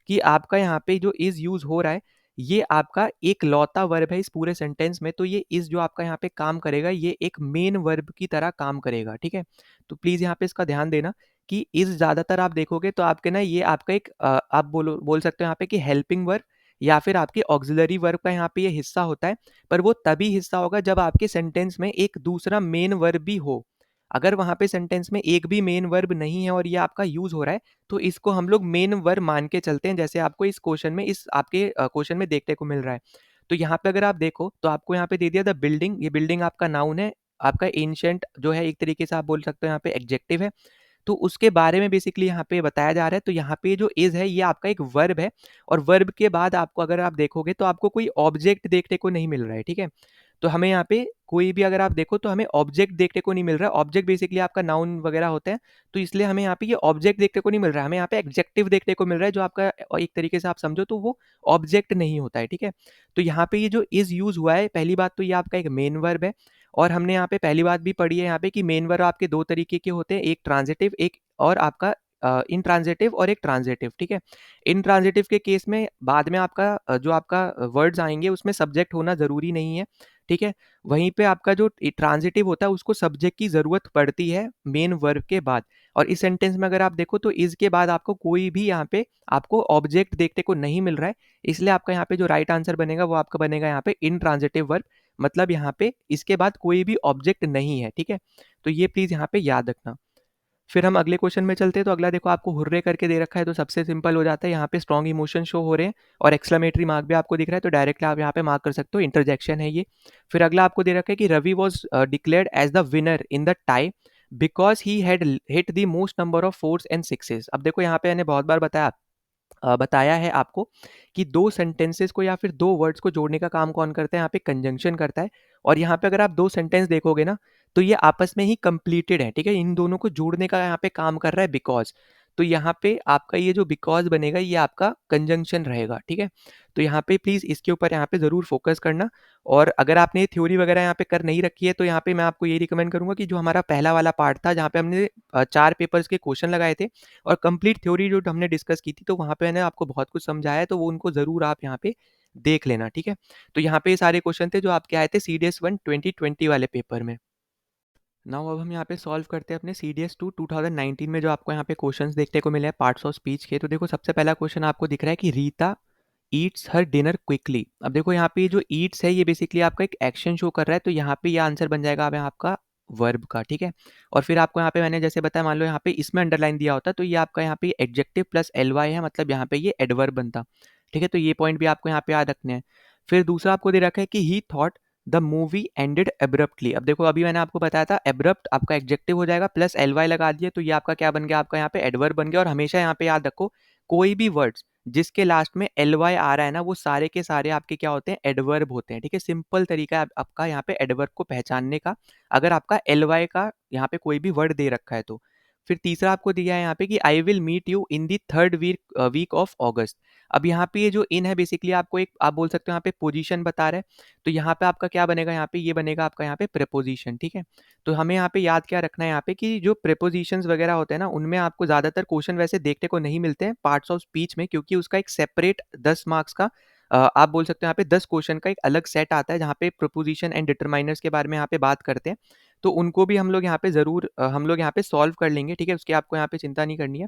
कि आपका यहाँ पे जो इज़ यूज़ हो रहा है, ये आपका एकलौता वर्ब है इस पूरे सेंटेंस में, तो ये इज़ जो आपका यहाँ पे काम करेगा, ये एक मेन वर्ब की तरह काम करेगा, ठीक है? तो प्लीज़ यहाँ पे इसका ध्यान देना कि इज़ ज़्यादातर आप देखोगे तो आपके ना ये आपका एक आप बोल सकते हो यहाँ पे कि हेल्पिंग वर्ब या फिर आपके ऑक्सिलरी वर्ब का यहाँ पे ये हिस्सा होता है, पर वो तभी हिस्सा होगा जब आपके सेंटेंस में एक दूसरा मेन वर्ब भी हो। अगर वहाँ पे सेंटेंस में एक भी मेन वर्ब नहीं है और ये आपका यूज़ हो रहा है, तो इसको हम लोग मेन वर्ब मान के चलते हैं, जैसे आपको इस क्वेश्चन में इस आपके क्वेश्चन में देखने को मिल रहा है। तो यहाँ पे अगर आप देखो तो आपको यहाँ पे दे दिया द बिल्डिंग, ये बिल्डिंग आपका नाउन है, आपका एंशिएंट जो है एक तरीके से आप बोल सकते हो यहाँ पे एडजेक्टिव है। तो उसके बारे में बेसिकली यहाँ पे बताया जा रहा है, तो यहाँ पे जो इज़ है ये आपका एक वर्ब है और वर्ब के बाद आपको अगर आप देखोगे तो आपको कोई ऑब्जेक्ट देखने को नहीं मिल रहा है, ठीक है? तो हमें यहाँ पे कोई भी अगर आप देखो तो हमें ऑब्जेक्ट देखने को नहीं मिल रहा है, ऑब्जेक्ट बेसिकली आपका नाउन वगैरह होता है, तो इसलिए हमें यहाँ पे ये ऑब्जेक्ट देखने को नहीं मिल रहा है, हमें यहाँ पे एडजेक्टिव देखने को मिल रहा है जो आपका एक तरीके से आप समझो तो वो ऑब्जेक्ट नहीं होता है, ठीक है? तो यहाँ पे ये जो इज़ यूज़ हुआ है, पहली बात तो ये आपका एक मेन वर्ब है और हमने यहाँ पे पहली बात भी पढ़ी है यहाँ पे कि मेन वर्ब आपके 2 तरीके के होते हैं, एक ट्रांज़िटिव एक और आपका इनट्रांज़िटिव और एक ट्रांज़िटिव, ठीक है? इनट्रांज़िटिव के केस में बाद में आपका जो आपका वर्ड्स आएँगे उसमें सब्जेक्ट होना ज़रूरी नहीं है, ठीक है? वहीं पे आपका जो ट्रांज़िटिव होता है उसको सब्जेक्ट की ज़रूरत पड़ती है मेन वर्ब के बाद और इस सेंटेंस में अगर आप देखो तो इज़ के बाद आपको कोई भी यहाँ पे आपको ऑब्जेक्ट देखने को नहीं मिल रहा है, इसलिए आपका यहाँ पे जो राइट आंसर बनेगा वो आपका बनेगा यहाँ पे इनट्रांज़िटिव वर्ब, मतलब यहाँ पे इसके बाद कोई भी ऑब्जेक्ट नहीं है, ठीक है? तो ये प्लीज़ यहाँ पे याद रखना। फिर हम अगले क्वेश्चन में चलते हैं, तो अगला देखो आपको हुर्रे करके दे रखा है, तो सबसे सिंपल हो जाता है, यहाँ पे स्ट्रॉन्ग इमोशन शो हो रहे हैं और एक्सक्लेमेटरी मार्क भी आपको दिख रहा है, तो डायरेक्टली आप यहाँ पे मार्क कर सकते हो, इंटरजेक्शन है ये। फिर अगला आपको दे रखा है कि Ravi was declared as the winner in the tie because he had hit the most number of fours and sixes. अब देखो यहाँ पे मैंने बहुत बार बताया है आपको कि दो सेंटेंसेस को या फिर दो वर्ड्स को जोड़ने का काम कौन करता है, यहाँ पे कंजंक्शन करता है और यहाँ पे अगर आप दो सेंटेंस देखोगे ना तो ये आपस में ही कंप्लीटेड है, ठीक है? इन दोनों को जोड़ने का यहाँ पे काम कर रहा है बिकॉज, तो यहाँ पे आपका ये जो बिकॉज बनेगा ये आपका कंजंक्शन रहेगा, ठीक है? तो यहाँ पे प्लीज़ इसके ऊपर यहाँ पे ज़रूर फोकस करना और अगर आपने थ्योरी वगैरह यहाँ पे कर नहीं रखी है तो यहाँ पे मैं आपको ये रिकमेंड करूँगा कि जो हमारा पहला वाला पार्ट था जहाँ पे हमने 4 पेपर्स के क्वेश्चन लगाए थे और कंप्लीट थ्योरी जो हमने डिस्कस की थी, तो वहाँ पे मैंने आपको बहुत कुछ समझाया है, तो वो उनको ज़रूर आप यहाँ पे देख लेना, ठीक है? तो यहाँ पे ये सारे क्वेश्चन थे जो आपके आए थे सीडीएस 1 2020 वाले पेपर में। नाउ अब हम यहाँ पे सॉल्व करते हैं अपने सीडीएस 2 2019 में जो आपको यहाँ पे क्वेश्चंस देखने को मिले हैं पार्ट्स ऑफ स्पीच के। तो देखो सबसे पहला क्वेश्चन आपको दिख रहा है कि रीता ईट्स हर डिनर क्विकली। अब देखो यहाँ पे जो ईट्स है ये बेसिकली आपका एक एक्शन शो कर रहा है, तो यहाँ पे ये आंसर बन जाएगा अब आपका वर्ब का, ठीक है? और फिर आपको यहाँ पे मैंने जैसे बताया, मान लो यहाँ पे इसमें अंडरलाइन दिया होता तो ये आपका यहाँ पे एडजेक्टिव प्लस एल वाई है, मतलब यहाँ पे ये एडवर्ब बनता, ठीक है? तो ये पॉइंट भी आपको यहाँ पे याद रखने हैं। फिर दूसरा आपको दे रखा है कि ही thought the movie ended abruptly. अब देखो अभी मैंने आपको बताया था एब्रप्ट आपका एडजेक्टिव हो जाएगा प्लस एल वाई लगा दिए, तो ये आपका क्या बन गया, आपका यहाँ पे एडवर्ब बन गया। और हमेशा यहाँ पे याद रखो कोई भी वर्ड्स जिसके लास्ट में एल वाई आ रहा है ना, वो सारे के सारे आपके क्या होते हैं, एडवर्ब होते हैं। ठीक है, सिंपल तरीका है आपका यहाँ पे एडवर्ब को पहचानने का, अगर आपका एल वाई का यहाँ पे कोई भी वर्ड दे रखा है तो। फिर तीसरा आपको दिया है यहाँ पे कि I will meet you in the third week of August. अब यहाँ पे ये जो इन है बेसिकली आपको एक आप बोल सकते हो यहाँ पे पोजीशन बता रहा है, तो यहाँ पे आपका क्या बनेगा, यहाँ पे ये बनेगा आपका यहाँ पे प्रेपोजिशन। ठीक है, तो हमें यहाँ पे याद क्या रखना है यहाँ पे कि जो प्रेपोजिशंस वगैरह होते हैं ना, उनमें आपको ज़्यादातर क्वेश्चन वैसे देखने को नहीं मिलते हैं पार्ट्स ऑफ स्पीच में, क्योंकि उसका एक सेपरेट 10 मार्क्स का आप बोल सकते हो यहाँ पे 10 क्वेश्चन का एक अलग सेट आता है, जहाँ पे प्रोपोजिशन एंड डिटरमाइनर्स के बारे में यहाँ पे बात करते हैं। तो उनको भी हम लोग यहाँ पे ज़रूर हम लोग यहाँ पे सॉल्व कर लेंगे। ठीक है, उसकी आपको यहाँ पे चिंता नहीं करनी है।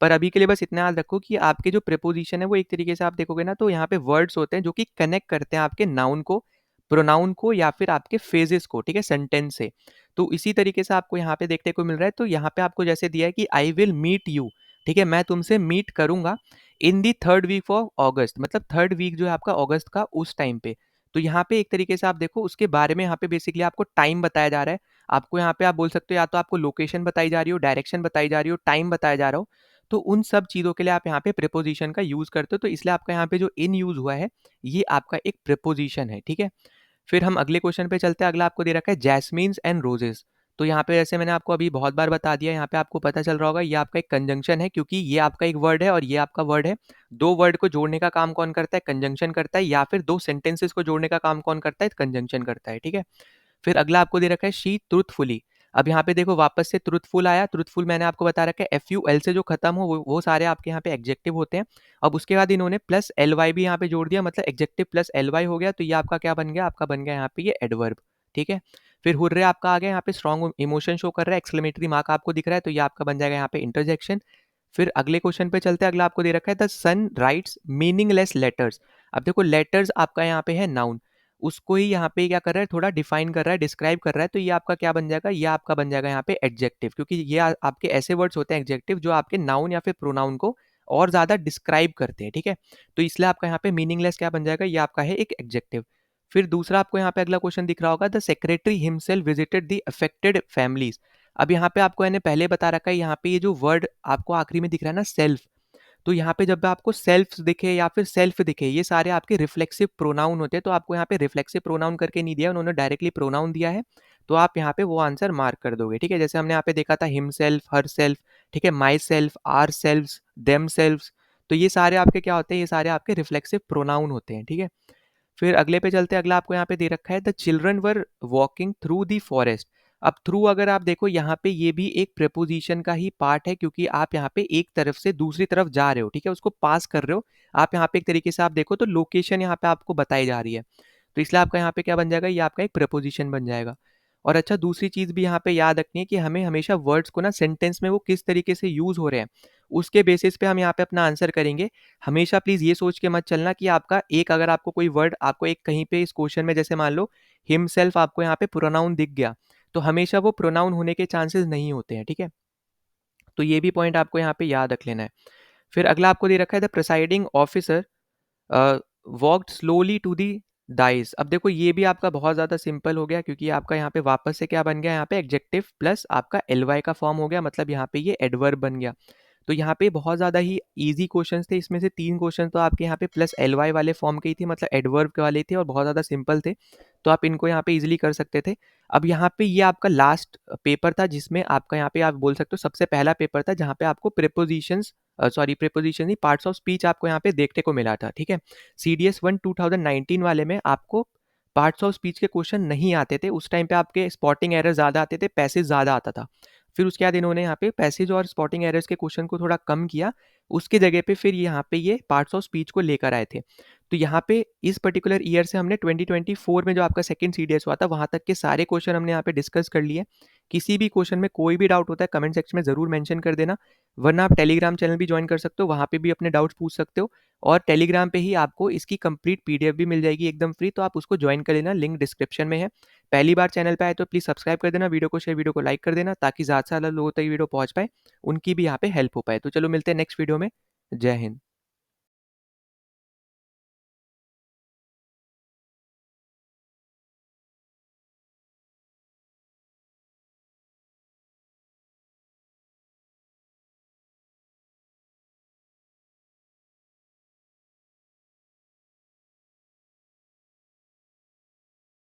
पर अभी के लिए बस इतना याद रखो कि आपके जो प्रेपोजिशन है वो एक तरीके से आप देखोगे ना, तो यहाँ पे वर्ड्स होते हैं जो कि कनेक्ट करते हैं आपके नाउन को, प्रोनाउन को या फिर आपके फेजेस को। ठीक है, सेंटेंस से। तो इसी तरीके से आपको यहाँ पे देखने को मिल रहा है। तो यहाँ पे आपको जैसे दिया है कि आई विल मीट यू, ठीक है, मैं तुमसे मीट करूंगा in the third week of August, मतलब थर्ड वीक जो है आपका अगस्त का उस टाइम पे। तो यहाँ पे एक तरीके से आप देखो उसके बारे में यहाँ पे बेसिकली आपको टाइम बताया जा रहा है। आपको यहाँ पे आप बोल सकते हो या तो आपको लोकेशन बताई जा रही हो, डायरेक्शन बताई जा रही हो, टाइम बताया जा रहा हो। तो उन सब चीज़ों के लिए आप यहाँ पे प्रेपोजिशन का यूज़ करते हो, तो इसलिए आपका यहाँ पे जो इन यूज़ हुआ है ये आपका एक प्रेपोजिशन है। ठीक है, फिर हम अगले क्वेश्चन पे चलते हैं। अगला आपको दे रखा है जैस्मीन्स एंड रोजेस। तो यहाँ पे जैसे मैंने आपको अभी बहुत बार बता दिया, यहाँ पे आपको पता चल रहा होगा ये आपका एक कंजंक्शन है, क्योंकि ये आपका एक वर्ड है और ये आपका वर्ड है। दो वर्ड को जोड़ने का काम कौन करता है, कंजंक्शन करता है, या फिर दो सेंटेंसेस को जोड़ने का काम कौन करता है, कंजंक्शन करता है। ठीक है, फिर अगला आपको दे रखा है शी ट्रूथफुली। अब यहाँ पे देखो वापस से ट्रूथफुल आया। ट्रूथफुल मैंने आपको बता रखा है एफ यू एल से जो खत्म हो वो सारे आपके यहाँ पे एग्जेक्टिव होते हैं। अब उसके बाद इन्होंने प्लस एल वाई भी यहाँ पे जोड़ दिया, मतलब एग्जेक्टिव प्लस एल वाई हो गया, तो ये आपका क्या बन गया, आपका बन गया यहाँ पे ये एडवर्ब। ठीक है, फिर हुर्रे आपका आ गया, यहाँ पे स्ट्रॉन्ग इमोशन शो कर रहा है, एक्सक्लेमेटरी मार्क आपको दिख रहा है, तो ये आपका बन जाएगा यहाँ पे इंटरजेक्शन। फिर अगले क्वेश्चन पे चलते हैं। अगला आपको दे रखा है the sun writes meaningless letters. अब देखो लेटर्स आपका यहाँ पे है नाउन, उसको ही यहाँ पे क्या कर रहा है, थोड़ा डिफाइन कर रहा है, डिस्क्राइब कर रहा है, तो ये आपका क्या बन जाएगा, ये आपका बन जाएगा यहाँ पे एडजेक्टिव, क्योंकि ये आपके ऐसे वर्ड्स होते हैं एडजेक्टिव जो आपके नाउन या फिर प्रोनाउन को और ज्यादा डिस्क्राइब करते हैं। ठीक है, तो इसलिए आपका यहाँ पे मीनिंगलेस क्या बन जाएगा, ये आपका है एक एडजेक्टिव। फिर दूसरा आपको यहाँ पे अगला क्वेश्चन दिख रहा होगा the secretary himself visited the affected families. अब यहाँ पे आपको मैंने पहले बता रखा है, यहाँ पे ये जो वर्ड आपको आखिरी में दिख रहा है ना सेल्फ, तो यहाँ पे जब आपको सेल्फ दिखे या फिर सेल्फ दिखे, ये सारे आपके रिफ्लेक्सिव प्रोनाउन होते हैं। तो आपको यहाँ पे रिफ्लेक्सिव प्रोनाउन करके नहीं दिया, उन्होंने डायरेक्टली प्रोनाउन दिया है, तो आप यहाँ पे वो आंसर मार्क कर दोगे। ठीक है, जैसे हमने यहाँ पे देखा था हिम सेल्फ, हर सेल्फ, ठीक है, my self, our self, them self, तो ये सारे आपके क्या होते हैं, ये सारे आपके रिफ्लेक्सिव प्रोनाउन होते हैं। ठीक है, फिर अगले पे चलते हैं। अगला आपको यहाँ पे दे रखा है the children were walking through the forest. अब थ्रू अगर आप देखो यहाँ पे ये भी एक प्रेपोजिशन का ही पार्ट है, क्योंकि आप यहाँ पे एक तरफ से दूसरी तरफ जा रहे हो, ठीक है, उसको पास कर रहे हो आप। यहाँ पे एक तरीके से आप देखो तो लोकेशन यहाँ पे आपको बताई जा रही है, तो इसलिए आपका यहाँ पे क्या बन जाएगा, ये आपका एक प्रेपोजिशन बन जाएगा। और अच्छा दूसरी चीज भी यहाँ पे याद रखनी है कि हमें हमेशा वर्ड्स को ना सेंटेंस में वो किस तरीके से यूज हो रहे हैं उसके बेसिस पे हम यहाँ पे अपना आंसर करेंगे। हमेशा प्लीज ये सोच के मत चलना कि आपका एक अगर आपको कोई वर्ड आपको एक कहीं पे इस क्वेश्चन में जैसे मान लो हिमसेल्फ आपको यहाँ पे प्रोनाउन दिख गया, तो हमेशा वो प्रोनाउन होने के चांसेस नहीं होते हैं। ठीक है, तो ये भी पॉइंट आपको यहाँ पे याद रख लेना है। फिर अगला आपको दे रखा है the presiding officer walked slowly to the dais. अब देखो ये भी आपका बहुत ज़्यादा सिंपल हो गया, क्योंकि आपका यहाँ पे वापस से क्या बन गया, यहाँ पे एडजेक्टिव प्लस आपका एल वाई का फॉर्म हो गया, मतलब यहाँ पे ये एडवर्ब बन गया। तो यहाँ पे बहुत ज़्यादा ही इजी क्वेश्चंस थे, इसमें से 3 क्वेश्चन तो आपके यहाँ पे प्लस एल वाई वाले फॉर्म के ही थे, मतलब एडवर्ब के वाले थे और बहुत ज़्यादा सिंपल थे, तो आप इनको यहाँ पे इजीली कर सकते थे। अब यहाँ पे ये आपका लास्ट पेपर था, जिसमें आपका यहाँ पे आप बोल सकते हो सबसे पहला पेपर था जहाँ पे आपको prepositions preposition he parts of speech आपको यहाँ पे देखने को मिला था। ठीक है, CDS 1 2019 वाले में आपको पार्ट्स ऑफ स्पीच के क्वेश्चन नहीं आते थे, उस टाइम पे आपके स्पॉटिंग एरर ज़्यादा आते थे, पैसेज ज़्यादा आता था। फिर उसके बाद इन्होंने यहाँ पे पैसेज और स्पॉटिंग एरर्स के क्वेश्चन को थोड़ा कम किया, उसके जगह पे फिर यहाँ पे ये पार्ट्स ऑफ स्पीच को लेकर आए थे। तो यहाँ पे इस पर्टिकुलर ईयर से हमने 2024 में जो आपका सेकंड CDS हुआ था वहाँ तक के सारे क्वेश्चन हमने यहाँ पे डिस्कस कर लिए। किसी भी क्वेश्चन में कोई भी डाउट होता है कमेंट सेक्शन में ज़रूर मेंशन कर देना, वरना आप टेलीग्राम चैनल भी ज्वाइन कर सकते हो, वहाँ पे भी अपने डाउट्स पूछ सकते हो, और टेलीग्राम पे ही आपको इसकी कंप्लीट PDF भी मिल जाएगी एकदम फ्री, तो आप उसको ज्वाइन कर लेना, लिंक डिस्क्रिप्शन में है। पहली बार चैनल पे आए तो प्लीज़ सब्सक्राइब कर देना, वीडियो को शेयर, वीडियो को लाइक कर देना, ताकि ज़्यादा से ज़्यादा लोगों तक वीडियो पहुँच पाए, उनकी भी यहाँ पे हेल्प हो पाए। तो चलो मिलते हैं नेक्स्ट वीडियो में। जय हिंद।